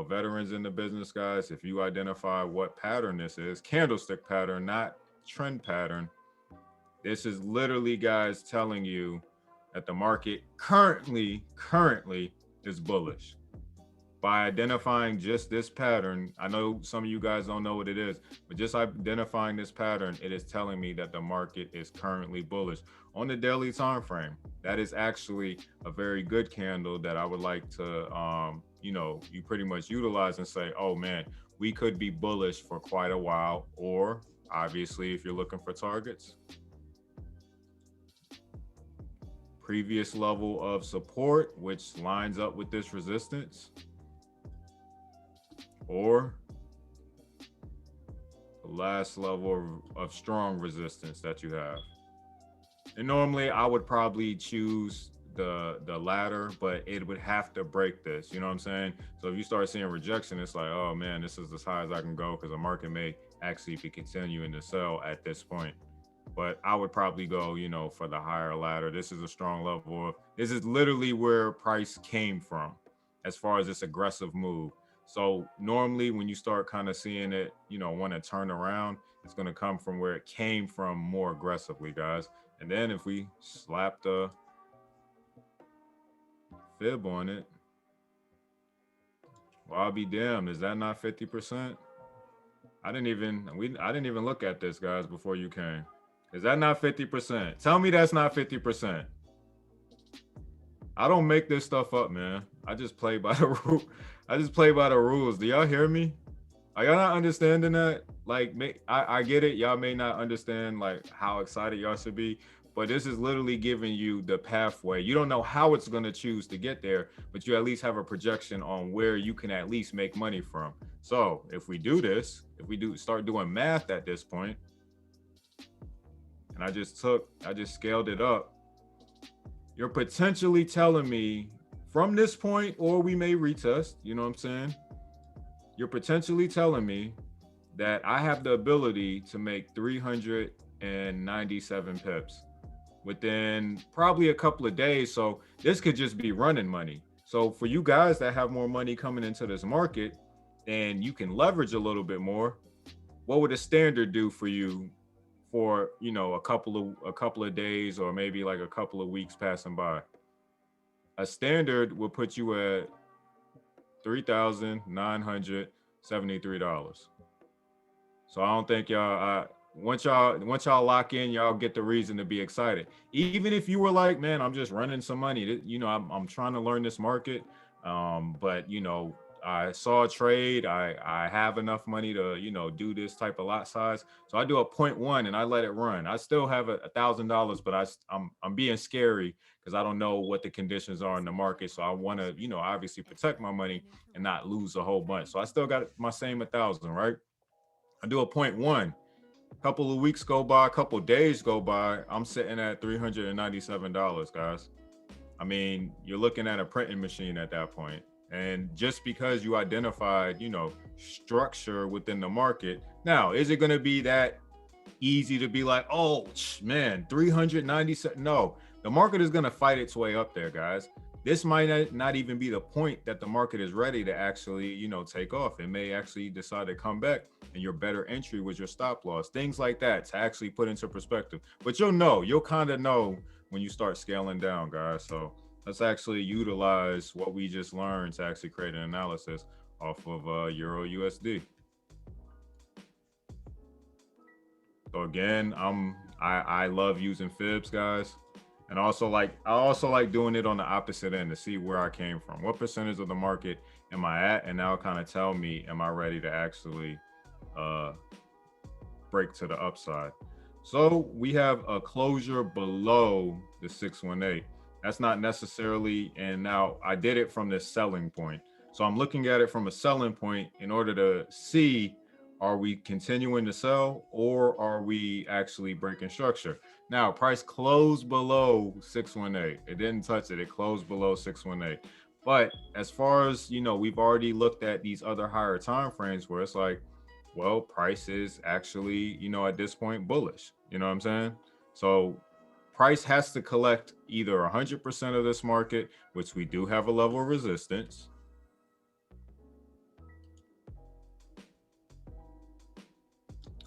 veterans in the business, guys, if you identify what pattern this is, candlestick pattern, not trend pattern, this is literally, guys, telling you that the market currently is bullish. By identifying just this pattern, I know some of you guys don't know what it is, but just identifying this pattern, it is telling me that the market is currently bullish on the daily time frame. That is actually a very good candle that I would like to, you pretty much utilize and say, oh man, we could be bullish for quite a while. Or obviously, if you're looking for targets, previous level of support, which lines up with this resistance, or the last level of strong resistance that you have. And normally I would probably choose the latter, but it would have to break this, you know what I'm saying? So if you start seeing rejection, it's like, oh man, this is as high as I can go, because the market may actually be continuing to sell at this point. But I would probably go, for the higher ladder. This is a strong level. This is literally where price came from as far as this aggressive move. So normally when you start kind of seeing it, want to turn around, it's going to come from where it came from more aggressively, guys. And then if we slap the fib on it, well, I'll be damned. Is that not 50%? I didn't even look at this, guys, before you came. Is that not 50%? Tell me that's not 50%. I don't make this stuff up, man. I just play by the rule. I just play by the rules. Do y'all hear me? Are y'all not understanding that? Like, I get it. Y'all may not understand like how excited y'all should be, but this is literally giving you the pathway. You don't know how it's going to choose to get there, but you at least have a projection on where you can at least make money from. So if we do this, start doing math at this point, and I just scaled it up, you're potentially telling me from this point, or we may retest, you know what I'm saying? You're potentially telling me that I have the ability to make 397 pips within probably a couple of days. So this could just be running money. So for you guys that have more money coming into this market and you can leverage a little bit more, what would a standard do for you for, a couple of days or maybe like a couple of weeks passing by? A standard will put you at $3,973. So I don't think y'all, once y'all lock in, y'all get the reason to be excited. Even if you were like, man, I'm just running some money, I'm trying to learn this market, but I saw a trade. I have enough money to, do this type of lot size. So I do a 0.1 and I let it run. I still have $1,000, but I'm being scary because I don't know what the conditions are in the market. So I want to, obviously protect my money and not lose a whole bunch. So I still got my same 1,000, right? I do a 0.1. A couple of weeks go by, a couple of days go by. I'm sitting at $397, guys. I mean, you're looking at a printing machine at that point. And just because you identified, structure within the market. Now, is it going to be that easy to be like, oh, man, 397? No, the market is going to fight its way up there, guys. This might not even be the point that the market is ready to actually, take off. It may actually decide to come back and your better entry was your stop loss. Things like that to actually put into perspective. But you'll kind of know when you start scaling down, guys. So let's actually utilize what we just learned to actually create an analysis off of Euro USD. So again, I love using fibs, guys. And I also like doing it on the opposite end to see where I came from. What percentage of the market am I at? And now kind of tell me, am I ready to actually uh break to the upside? So we have a closure below the 618. That's not necessarily, and now I did it from the selling point. So I'm looking at it from a selling point in order to see, are we continuing to sell or are we actually breaking structure? Now, price closed below 618. It didn't touch it. It closed below 618. But as far as, we've already looked at these other higher time frames where it's like, well, price is actually, at this point bullish. You know what I'm saying? So price has to collect either 100% of this market, which we do have a level of resistance,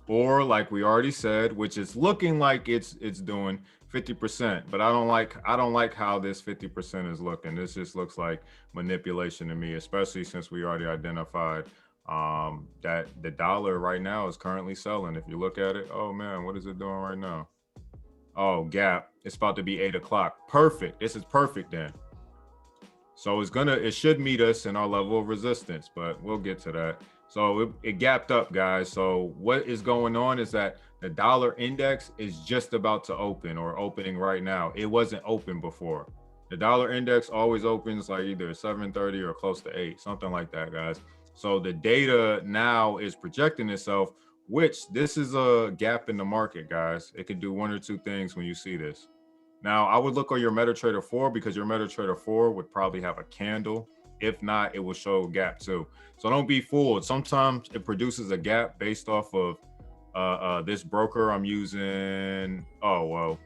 or like we already said, which is looking like it's doing 50%, but I don't like how this 50% is looking. This just looks like manipulation to me, especially since we already identified that the dollar right now is currently selling. If you look at it, oh man, what is it doing right now? Oh, gap. It's about to be 8 o'clock. Perfect. This is perfect then. So it should meet us in our level of resistance, but we'll get to that. So it gapped up, guys. So what is going on is that the dollar index is just about to open or opening right now. It wasn't open before. The dollar index always opens like either 7:30 or close to 8, something like that, guys. So the data now is projecting itself, which this is a gap in the market, guys. It could do one or two things when you see this. Now, I would look on your MetaTrader 4 because your MetaTrader 4 would probably have a candle. If not, it will show a gap too. So don't be fooled. Sometimes it produces a gap based off of this broker I'm using. Oh, well,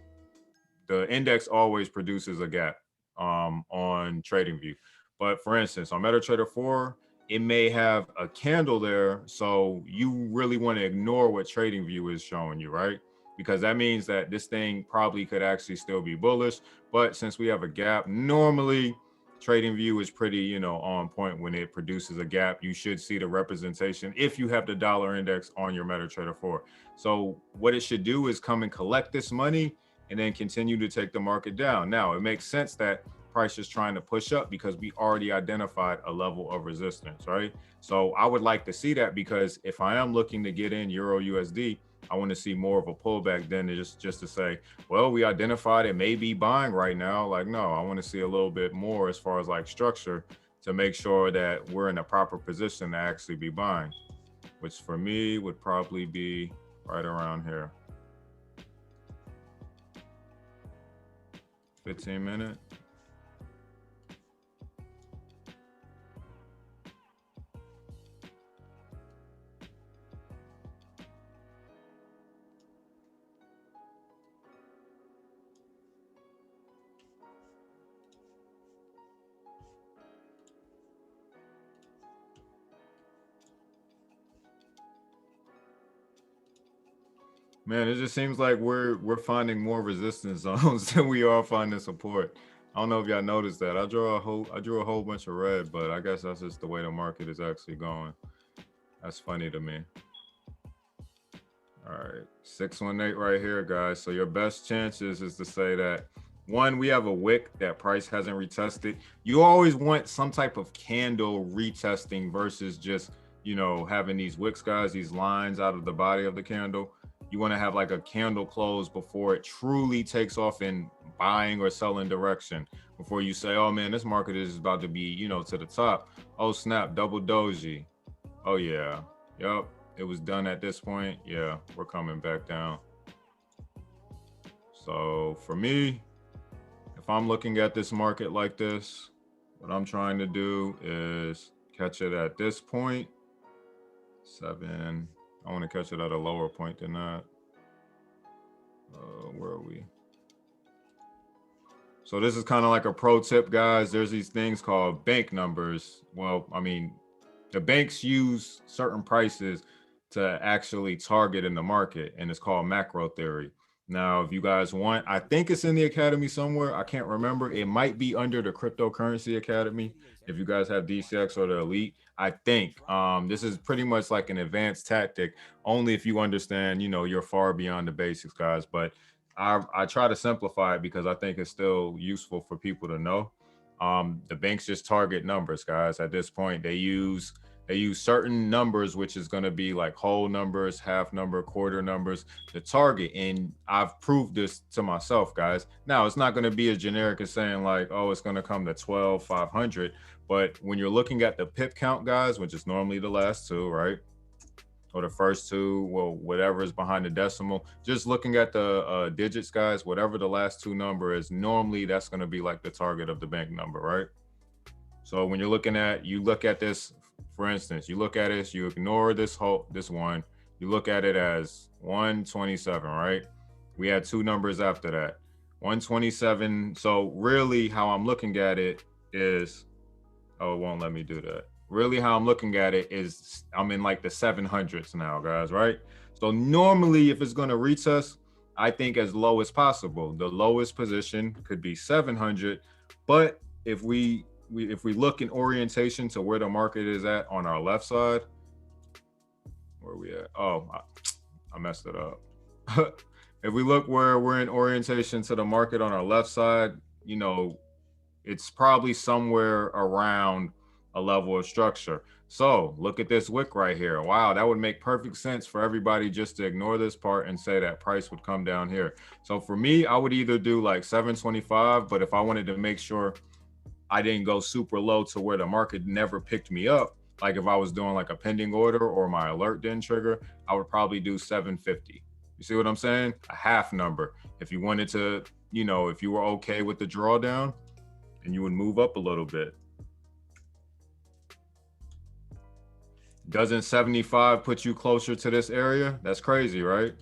the index always produces a gap on TradingView. But for instance, on MetaTrader 4, it may have a candle there. So you really want to ignore what TradingView is showing you, right? Because that means that this thing probably could actually still be bullish. But since we have a gap, normally TradingView is pretty, on point when it produces a gap. You should see the representation if you have the dollar index on your MetaTrader 4. So what it should do is come and collect this money and then continue to take the market down. Now, it makes sense that price is trying to push up because we already identified a level of resistance, right? So I would like to see that, because if I am looking to get in Euro USD, I want to see more of a pullback than just to say, well, we identified it may be buying right now. Like, no, I want to see a little bit more as far as like structure to make sure that we're in a proper position to actually be buying, which for me would probably be right around here. 15-minute. Man, it just seems like we're finding more resistance zones than we are finding support. I don't know if y'all noticed that. I drew a whole bunch of red, but I guess that's just the way the market is actually going. That's funny to me. All right, 618 right here, guys. So your best chances is to say that, one, we have a wick that price hasn't retested. You always want some type of candle retesting versus just, having these wicks, guys, these lines out of the body of the candle. You want to have like a candle close before it truly takes off in buying or selling direction. Before you say, oh man, this market is about to be, to the top. Oh snap, double doji. Oh yeah, yep, it was done at this point. Yeah, we're coming back down. So for me, if I'm looking at this market like this, what I'm trying to do is catch it at this point. 7. I want to catch it at a lower point than that. Where are we? So this is kind of like a pro tip, guys. There's these things called bank numbers. Well, I mean, the banks use certain prices to actually target in the market, and it's called macro theory. Now, if you guys want, I think it's in the academy somewhere. I can't remember. It might be under the Cryptocurrency Academy. If you guys have DCX or the Elite, I think this is pretty much like an advanced tactic, only if you understand, you're far beyond the basics, guys. But I try to simplify it because I think it's still useful for people to know. The banks just target numbers, guys. At this point, they use certain numbers, which is going to be like whole numbers, half number, quarter numbers to target. And I've proved this to myself, guys. Now, it's not going to be as generic as saying like, oh, it's going to come to 12,500. But when you're looking at the pip count, guys, which is normally the last two, right? Or the first two, well, whatever is behind the decimal, just looking at the digits, guys, whatever the last two number is, normally that's going to be like the target of the bank number, right? So when you look at this, for instance, you look at this, you ignore this one, you look at it as 127, right? We had two numbers after that, 127. So really how I'm looking at it is, oh, it won't let me do that. Really how I'm looking at it is I'm in like the 700s now, guys, right? So normally if it's going to retest, I think as low as possible. The lowest position could be 700, but if we look in orientation to where the market is at on our left side, where are we at? Oh, I messed it up. If we look where we're in orientation to the market on our left side, you know, it's probably somewhere around a level of structure. So look at this wick right here. Wow, that would make perfect sense for everybody just to ignore this part and say that price would come down here. So for me, I would either do like 725, but if I wanted to make sure I didn't go super low to where the market never picked me up, like if I was doing like a pending order or my alert didn't trigger, I would probably do 750. You see what I'm saying? A half number. If you wanted to, you know, if you were okay with the drawdown, and you would move up a little bit. Doesn't 75 put you closer to this area? That's crazy, right?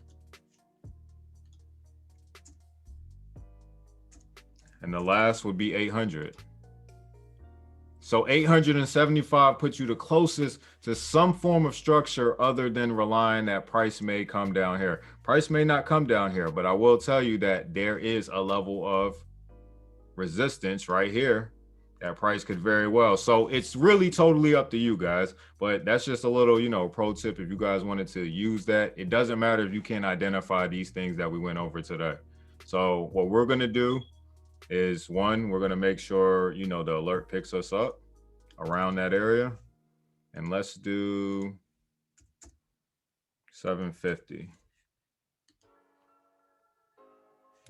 And the last would be 800. So 875 puts you the closest to some form of structure other than relying that price may come down here. Price may not come down here, but I will tell you that there is a level of resistance right here. That price could very well. So it's really totally up to you guys, but that's just a little, you know, pro tip. If you guys wanted to use that, it doesn't matter if you can't identify these things that we went over today. So what we're going to do is one, we're going to make sure, you know, the alert picks us up around that area, and let's do 750,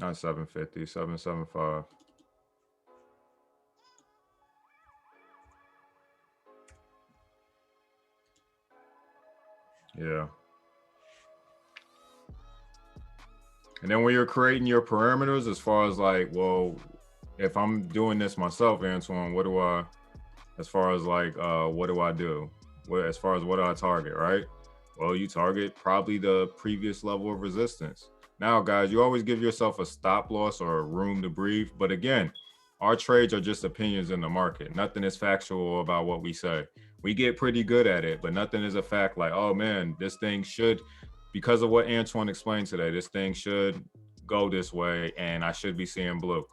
not 750, 775. Yeah. And then when you're creating your parameters, as far as like, well, if I'm doing this myself, Antoine, what do I, as far as like, what do I do? As far as what do I target, right? Well, you target probably the previous level of resistance. Now, guys, you always give yourself a stop loss or a room to breathe. But again, our trades are just opinions in the market. Nothing is factual about what we say. We get pretty good at it, but nothing is a fact like, oh man, this thing should, because of what Antoine explained today, this thing should go this way and I should be seeing blue.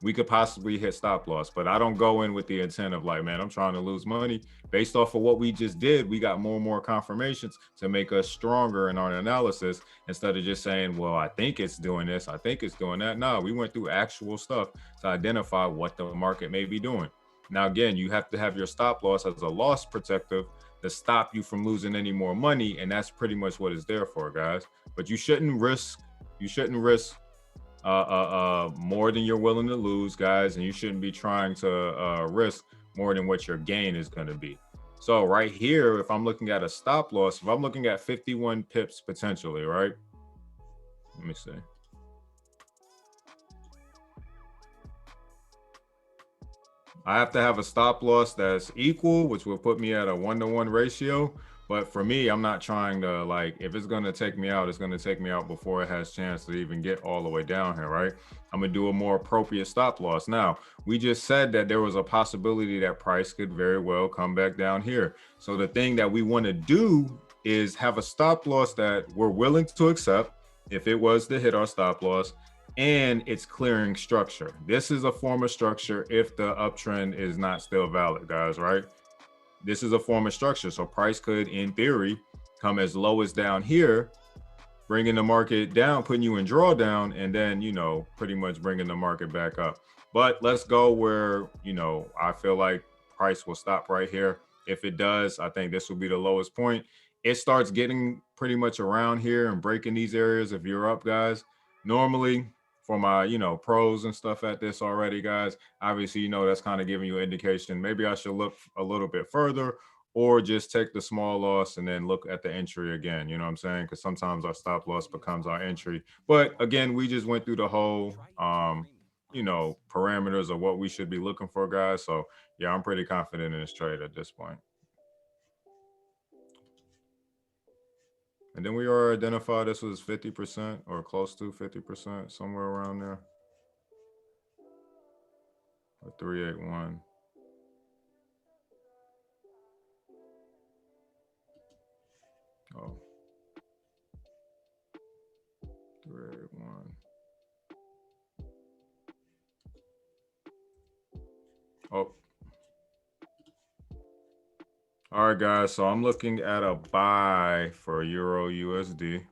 We could possibly hit stop loss, but I don't go in with the intent of like, man, I'm trying to lose money. Based off of what we just did, we got more and more confirmations to make us stronger in our analysis instead of just saying, well, I think it's doing this, I think it's doing that. No, we went through actual stuff to identify what the market may be doing. Now, again, you have to have your stop loss as a loss protective to stop you from losing any more money. And that's pretty much what it's there for, guys. But you shouldn't risk more than you're willing to lose, guys. And you shouldn't be trying to risk more than what your gain is going to be. So right here, if I'm looking at a stop loss, if I'm looking at 51 pips potentially, right? Let me see. I have to have a stop loss that's equal, which will put me at a 1-to-1 ratio. But for me, I'm not trying to, like, if it's going to take me out, it's going to take me out before it has a chance to even get all the way down here, right? I'm going to do a more appropriate stop loss. Now, we just said that there was a possibility that price could very well come back down here. So the thing that we want to do is have a stop loss that we're willing to accept if it was to hit our stop loss, and it's clearing structure. This is a form of structure if the uptrend is not still valid, guys, right? This is a form of structure. So price could, in theory, come as low as down here bringing the market down, putting you in drawdown, and then, you know, pretty much bringing the market back up. But let's go where, you know, I feel like price will stop right here. If it does, I think this will be the lowest point. It starts getting pretty much around here and breaking these areas if you're up, guys. Normally, for my, you know, pros and stuff at this already, guys, obviously, you know, that's kind of giving you an indication. Maybe I should look a little bit further or just take the small loss and then look at the entry again. You know what I'm saying? Because sometimes our stop loss becomes our entry. But again, we just went through the whole, you know, parameters of what we should be looking for, guys. So yeah, I'm pretty confident in this trade at this point. And then we are identified this was 50% or close to 50%, somewhere around there. Or 381. Oh. 381. Oh. All right, guys. So I'm looking at a buy for Euro USD.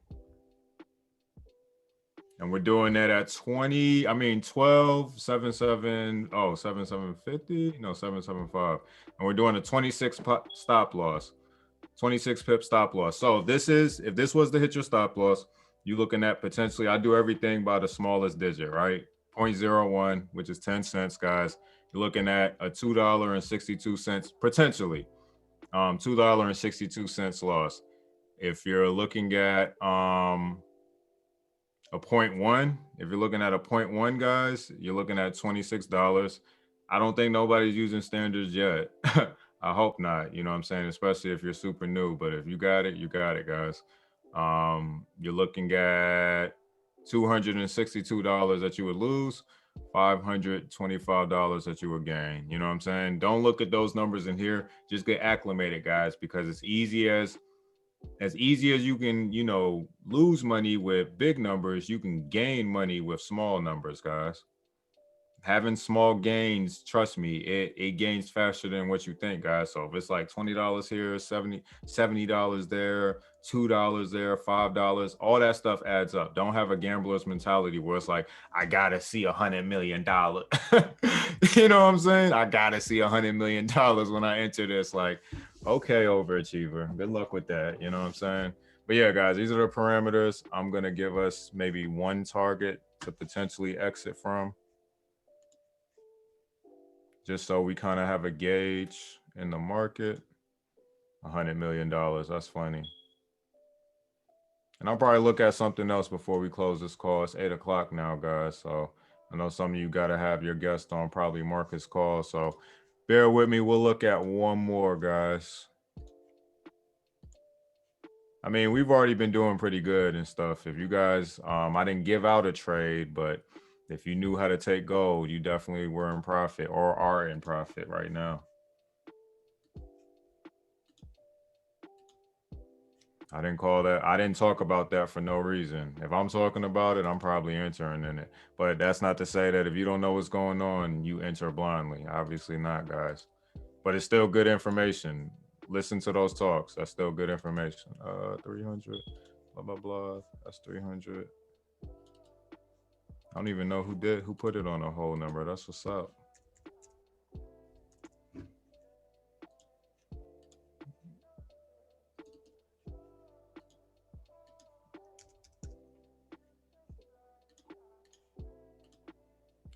And we're doing that at 12, 77, 7750, no, 775. And we're doing a 26 stop loss, 26 pip stop loss. So if this was to hit your stop loss, you're looking at potentially, I do everything by the smallest digit, right? 0.01, which is 10 cents, guys. You're looking at a $2.62, potentially, $2.62 loss. If you're looking at, a 0.1, if you're looking at a 0.1, guys, you're looking at $26. I don't think nobody's using standards yet. I hope not, you know what I'm saying, especially if you're super new. But if you got it, guys. You're looking at $262 that you would lose, $525 that you would gain. You know what I'm saying? Don't look at those numbers in here. Just get acclimated, guys, because it's easy as you can, you know, lose money with big numbers, you can gain money with small numbers, guys. Having small gains, trust me, it gains faster than what you think, guys. So if it's like $20 here, $70 there, $2 there, $5, all that stuff adds up. Don't have a gambler's mentality where it's like, I gotta see $100 million. You know what I'm saying? I gotta see $100 million when I enter this. Like, okay, overachiever. Good luck with that. You know what I'm saying? But yeah, guys, these are the parameters. I'm gonna give us maybe one target to potentially exit from, just so we kind of have a gauge in the market. $100 million, that's funny. And I'll probably look at something else before we close this call. It's 8 o'clock now, guys. So I know some of you got to have your guest on, probably Marcus call. So bear with me. We'll look at one more, guys. I mean, we've already been doing pretty good and stuff. If you guys, I didn't give out a trade, but if you knew how to take gold, you definitely were in profit or are in profit right now. I didn't call that. I didn't talk about that for no reason. If I'm talking about it, I'm probably entering in it. But that's not to say that if you don't know what's going on, you enter blindly. Obviously not, guys. But it's still good information. Listen to those talks. That's still good information. 300, blah, blah, blah. That's 300. I don't even know who put it on a whole number. That's what's up.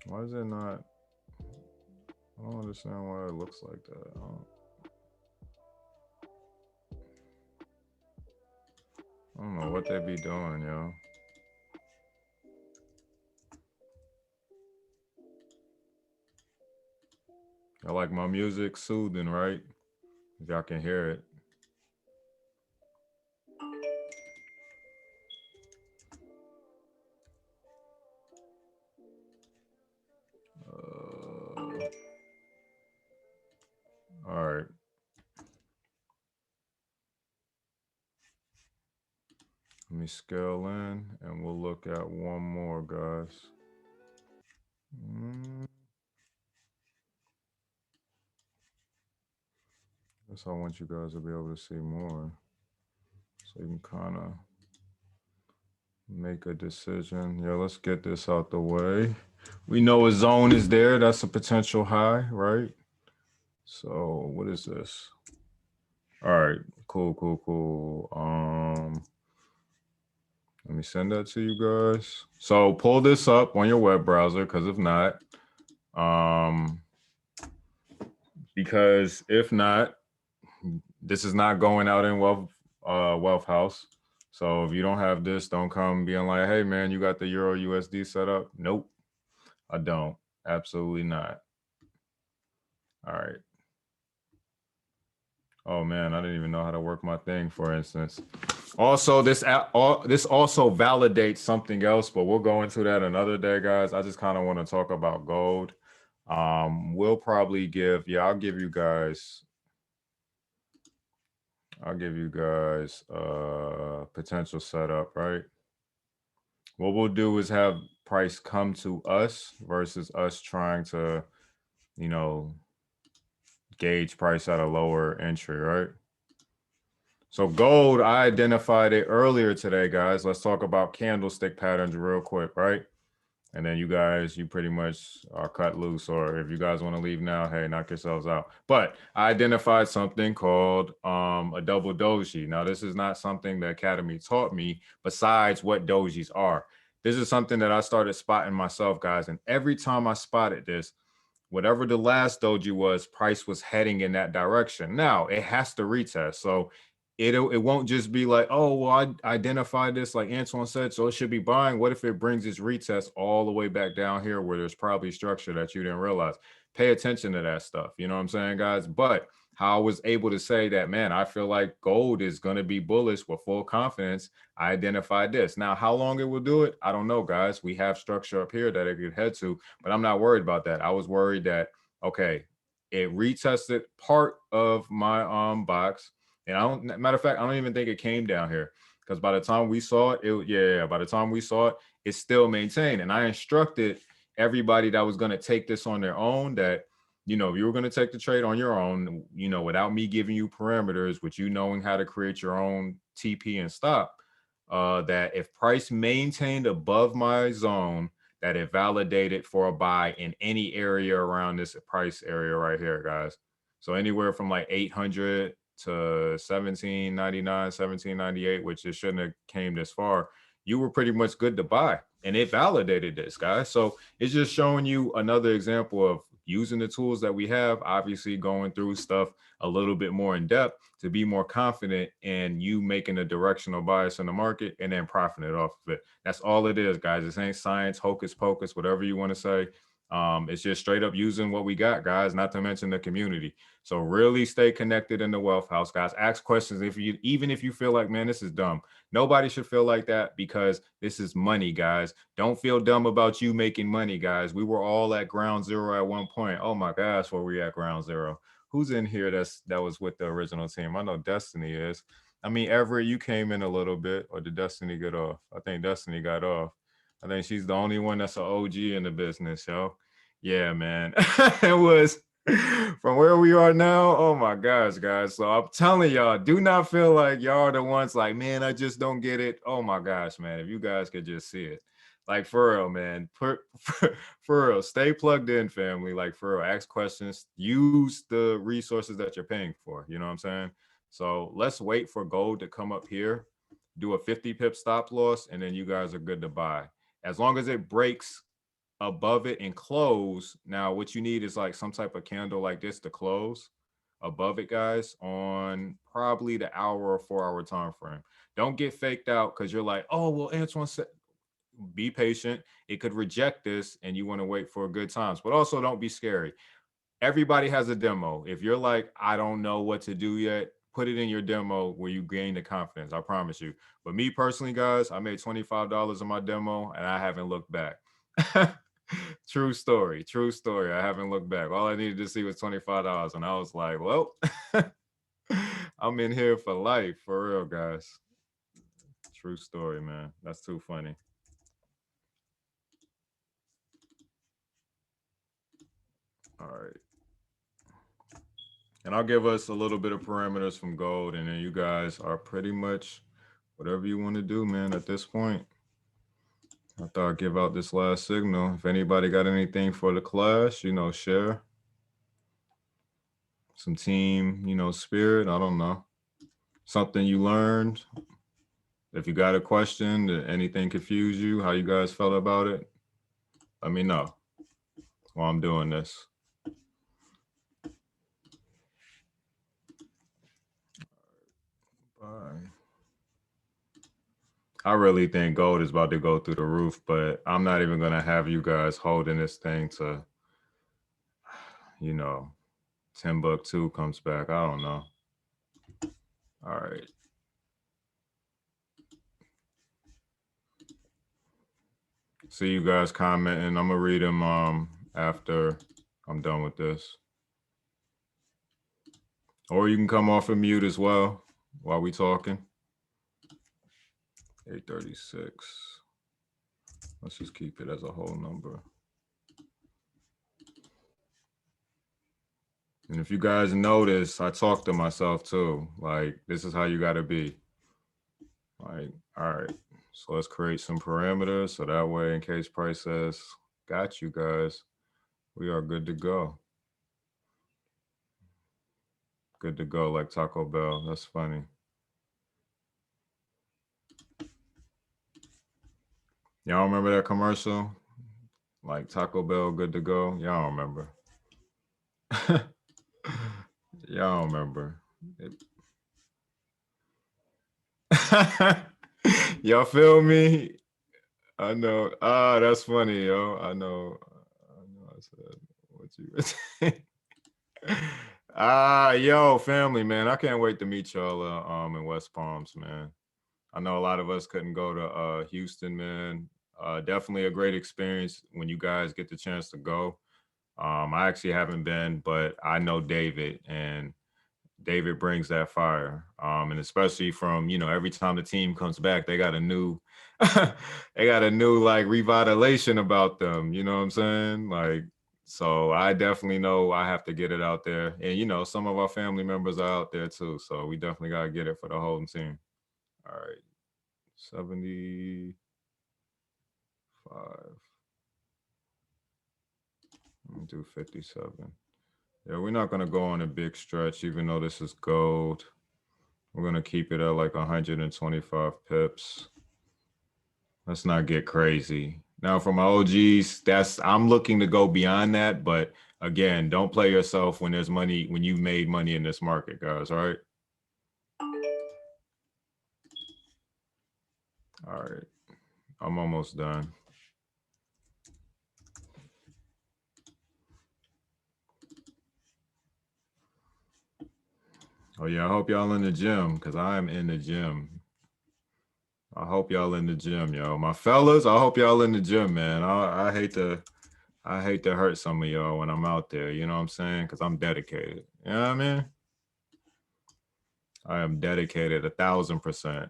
Why is it not? I don't understand why it looks like that. I don't know what they be doing, yo. I like my music soothing, right? If y'all can hear it. All right. Let me scale in and we'll look at one more, guys. Guess I want you guys to be able to see more, so you can kind of make a decision. Yeah, let's get this out the way. We know a zone is there. That's a potential high, right? So what is this? All right, cool. Let me send that to you guys. So pull this up on your web browser, because if not, this is not going out in Wealth House. So if you don't have this, don't come being like, hey man, you got the Euro USD set up. Nope, I don't. Absolutely not. All right. Oh man, I didn't even know how to work my thing, for instance. Also, this also validates something else, but we'll go into that another day, guys. I just kind of want to talk about gold. We'll probably I'll give you guys potential setup, right? What we'll do is have price come to us versus us trying to, gauge price at a lower entry, right? So gold, I identified it earlier today, guys. Let's talk about candlestick patterns real quick, right? And then you pretty much are cut loose, or if you guys want to leave now, hey, knock yourselves out. But I identified something called a double doji. Now, this is not something the Academy taught me besides what dojis are. This is something that I started spotting myself, guys. And every time I spotted this, whatever the last doji was, price was heading in that direction. Now, it has to retest. So it won't just be like, oh, well, I identified this, like Antoine said, so it should be buying. What if it brings its retest all the way back down here where there's probably structure that you didn't realize? Pay attention to that stuff. You know what I'm saying, guys? But how I was able to say that, man, I feel like gold is going to be bullish with full confidence. I identified this. Now, how long it will do it, I don't know, guys. We have structure up here that it could head to, but I'm not worried about that. I was worried that, okay, it retested part of my box. And matter of fact, I don't even think it came down here, because by the time we saw it, by the time we saw it, it's still maintained. And I instructed everybody that was going to take this on their own that, you were going to take the trade on your own, without me giving you parameters, with you knowing how to create your own TP and stop, that if price maintained above my zone, that it validated for a buy in any area around this price area right here, guys. So anywhere from like 800 to 1799, 1798, which it shouldn't have came this far, you were pretty much good to buy. And it validated this, guys. So it's just showing you another example of using the tools that we have, obviously going through stuff a little bit more in depth to be more confident in you making a directional bias in the market and then profiting off of it. That's all it is, guys. This ain't science, hocus pocus, whatever you want to say. It's just straight up using what we got, guys, not to mention the community. So really stay connected in the Wealth House, guys. Ask questions even if you feel like, man, this is dumb. Nobody should feel like that, because this is money, guys. Don't feel dumb about you making money, guys. We were all at ground zero at one point. Oh my gosh, were we at ground zero? Who's in here that was with the original team? I know Destiny is. I mean, Everett, you came in a little bit, or did Destiny get off? I think Destiny got off. I think she's the only one that's an OG in the business, yo. Yeah, man. It was from where we are now. Oh my gosh, guys. So I'm telling y'all, do not feel like y'all are the ones like, man, I just don't get it. Oh my gosh, man. If you guys could just see it. Like, for real, man. For real, stay plugged in, family. Like, for real, ask questions. Use the resources that you're paying for. You know what I'm saying? So let's wait for gold to come up here, do a 50 pip stop loss, and then you guys are good to buy. As long as it breaks above it and close. Now, what you need is like some type of candle like this to close above it, guys, on probably the hour or 4-hour time frame. Don't get faked out because you're like, oh, well, Antoine said, be patient. It could reject this and you want to wait for good times, but also don't be scary. Everybody has a demo. If you're like, I don't know what to do yet, put it in your demo where you gain the confidence. I promise you. But me personally, guys, I made $25 on my demo and I haven't looked back. True story. I haven't looked back. All I needed to see was $25. And I was like, well, I'm in here for life. For real, guys. True story, man. That's too funny. All right. And I'll give us a little bit of parameters from gold. And then you guys are pretty much whatever you want to do, man, at this point. I thought I'd give out this last signal. If anybody got anything for the class, you know, share some team, you know, spirit. I don't know. Something you learned. If you got a question, did anything confuse you, how you guys felt about it, let me know while I'm doing this. Bye. I really think gold is about to go through the roof, but I'm not even going to have you guys holding this thing to, you know, Timbuktu comes back. I don't know. All right. See you guys commenting. I'm going to read them after I'm done with this. Or you can come off of mute as well while we talking. 836. Let's just keep it as a whole number. And if you guys notice, I talk to myself too. Like, this is how you got to be. Like, all right, so let's create some parameters. So that way, in case price says, got you guys, we are good to go. Good to go, like Taco Bell. That's funny. Y'all remember that commercial? Like Taco Bell, good to go? Y'all remember. Y'all remember. Y'all feel me? I know. Ah, that's funny, yo. I know. I said what you yo, family, man. I can't wait to meet y'all in West Palms, man. I know a lot of us couldn't go to Houston, man. Definitely a great experience when you guys get the chance to go. I actually haven't been, but I know David, and David brings that fire. And especially from, you know, every time the team comes back, they got a new they got a new like revitalization about them. You know what I'm saying? Like, so I definitely know I have to get it out there. And, you know, some of our family members are out there too. So we definitely got to get it for the whole team. All right. 75. Let me do 57. Yeah, we're not going to go on a big stretch, even though this is gold. We're going to keep it at like 125 pips. Let's not get crazy. Now for my OGs, I'm looking to go beyond that. But again, don't play yourself when there's money, when you've made money in this market, guys, all right? All right, I'm almost done. Oh yeah, I hope y'all in the gym, because I am in the gym. I hope y'all in the gym, yo. My fellas, I hope y'all in the gym, man. I hate to hurt some of y'all when I'm out there, you know what I'm saying? Because I'm dedicated. You know what I mean? I am dedicated 1,000%.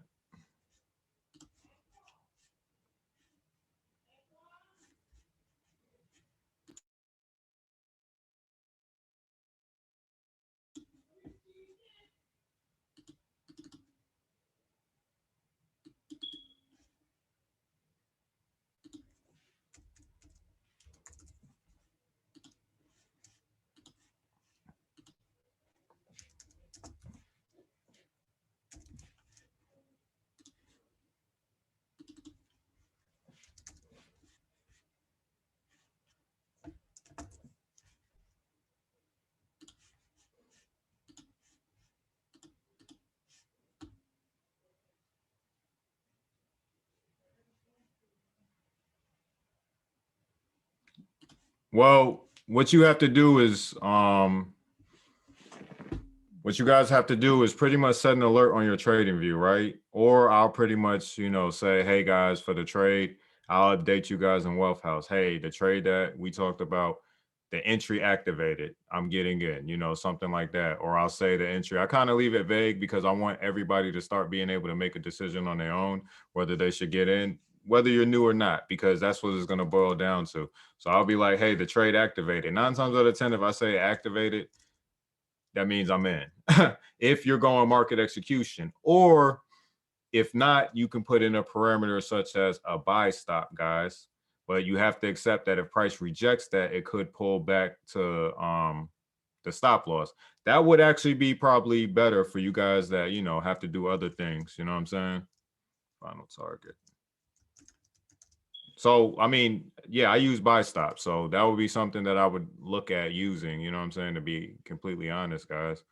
Well, what you have to do is, what you guys have to do is pretty much set an alert on your trading view, right? Or I'll pretty much, you know, say, hey guys, for the trade, I'll update you guys in Wealth House. Hey, the trade that we talked about, the entry activated, I'm getting in, you know, something like that. Or I'll say the entry. I kind of leave it vague because I want everybody to start being able to make a decision on their own, whether they should get in, whether you're new or not, because that's what it's going to boil down to. So I'll be like, hey, the trade activated. 9 times out of 10, if I say activated, that means I'm in. If you're going market execution, or If not, you can put in a parameter such as a buy stop, guys. But you have to accept that if price rejects that, it could pull back to the stop loss. That would actually be probably better for you guys that, you know, have to do other things. You know what I'm saying? Final target. So, I mean, yeah, I use buy stop. So that would be something that I would look at using, you know what I'm saying, to be completely honest, guys,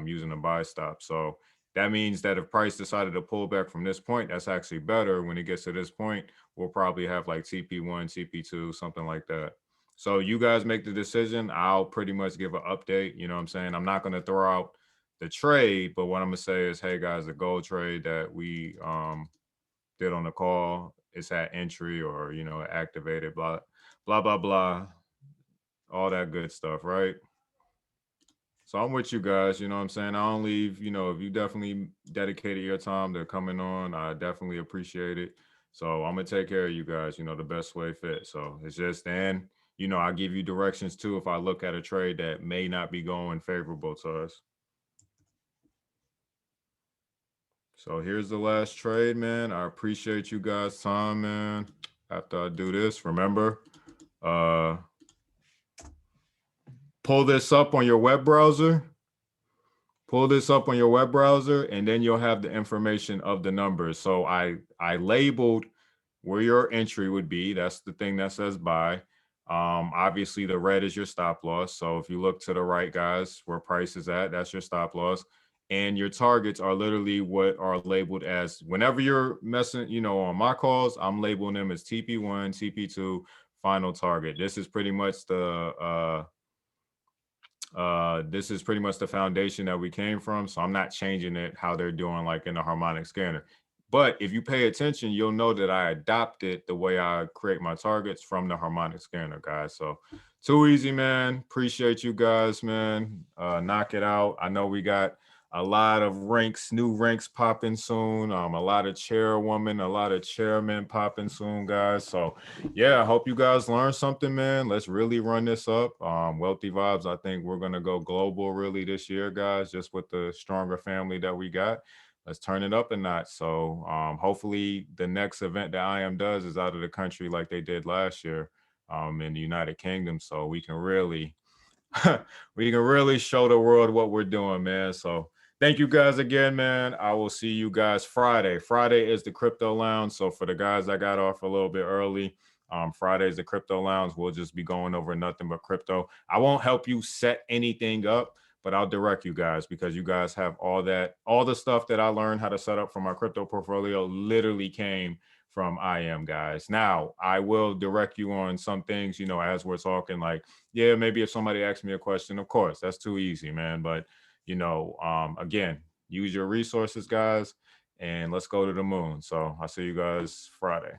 using a buy stop. So that means that if price decided to pull back from this point, that's actually better. When it gets to this point, we'll probably have like TP1, TP2, something like that. So you guys make the decision. I'll pretty much give an update. You know what I'm saying? I'm not going to throw out the trade, but what I'm going to say is, hey, guys, the gold trade that we did on the call, it's at entry or, you know, activated, blah, blah, blah, blah, all that good stuff, right? So I'm with you guys, you know what I'm saying? I don't leave, you know, if you definitely dedicated your time to coming on, I definitely appreciate it. So I'm gonna take care of you guys, you know, the best way fit. So it's just, and, you know, I'll give you directions too if I look at a trade that may not be going favorable to us. So here's the last trade, man. I appreciate you guys' time, man. After I do this, remember, pull this up on your web browser. Pull this up on your web browser, and then you'll have the information of the numbers. So I labeled where your entry would be. That's the thing that says buy. Obviously, the red is your stop loss. So if you look to the right, guys, where price is at, that's your stop loss. And your targets are literally what are labeled as, whenever you're messing, you know, on my calls, I'm labeling them as TP1, TP2, final target. This is pretty much the foundation that we came from. So I'm not changing it how they're doing like in the harmonic scanner. But if you pay attention, you'll know that I adopted the way I create my targets from the harmonic scanner, guys. So too easy, man. Appreciate you guys, man. Knock it out. I know we got a lot of ranks, new ranks popping soon. A lot of chairwomen, a lot of chairmen popping soon, guys. So yeah, I hope you guys learned something, man. Let's really run this up. Wealthy Vibes, I think we're gonna go global really this year, guys, just with the stronger family that we got. Let's turn it up a notch. So hopefully the next event that IAM does is out of the country like they did last year in the United Kingdom. So we can really show the world what we're doing, man. So thank you guys again, man. I will see you guys Friday. Friday is the Crypto Lounge. So for the guys that got off a little bit early, Friday is the Crypto Lounge. We'll just be going over nothing but crypto. I won't help you set anything up, but I'll direct you guys because you guys have all the stuff that I learned how to set up for my crypto portfolio literally came from IAM, guys. Now, I will direct you on some things, you know, as we're talking, like, yeah, maybe if somebody asks me a question, of course, that's too easy, man. But, you know, again, use your resources, guys, and let's go to the moon. So I'll see you guys Friday.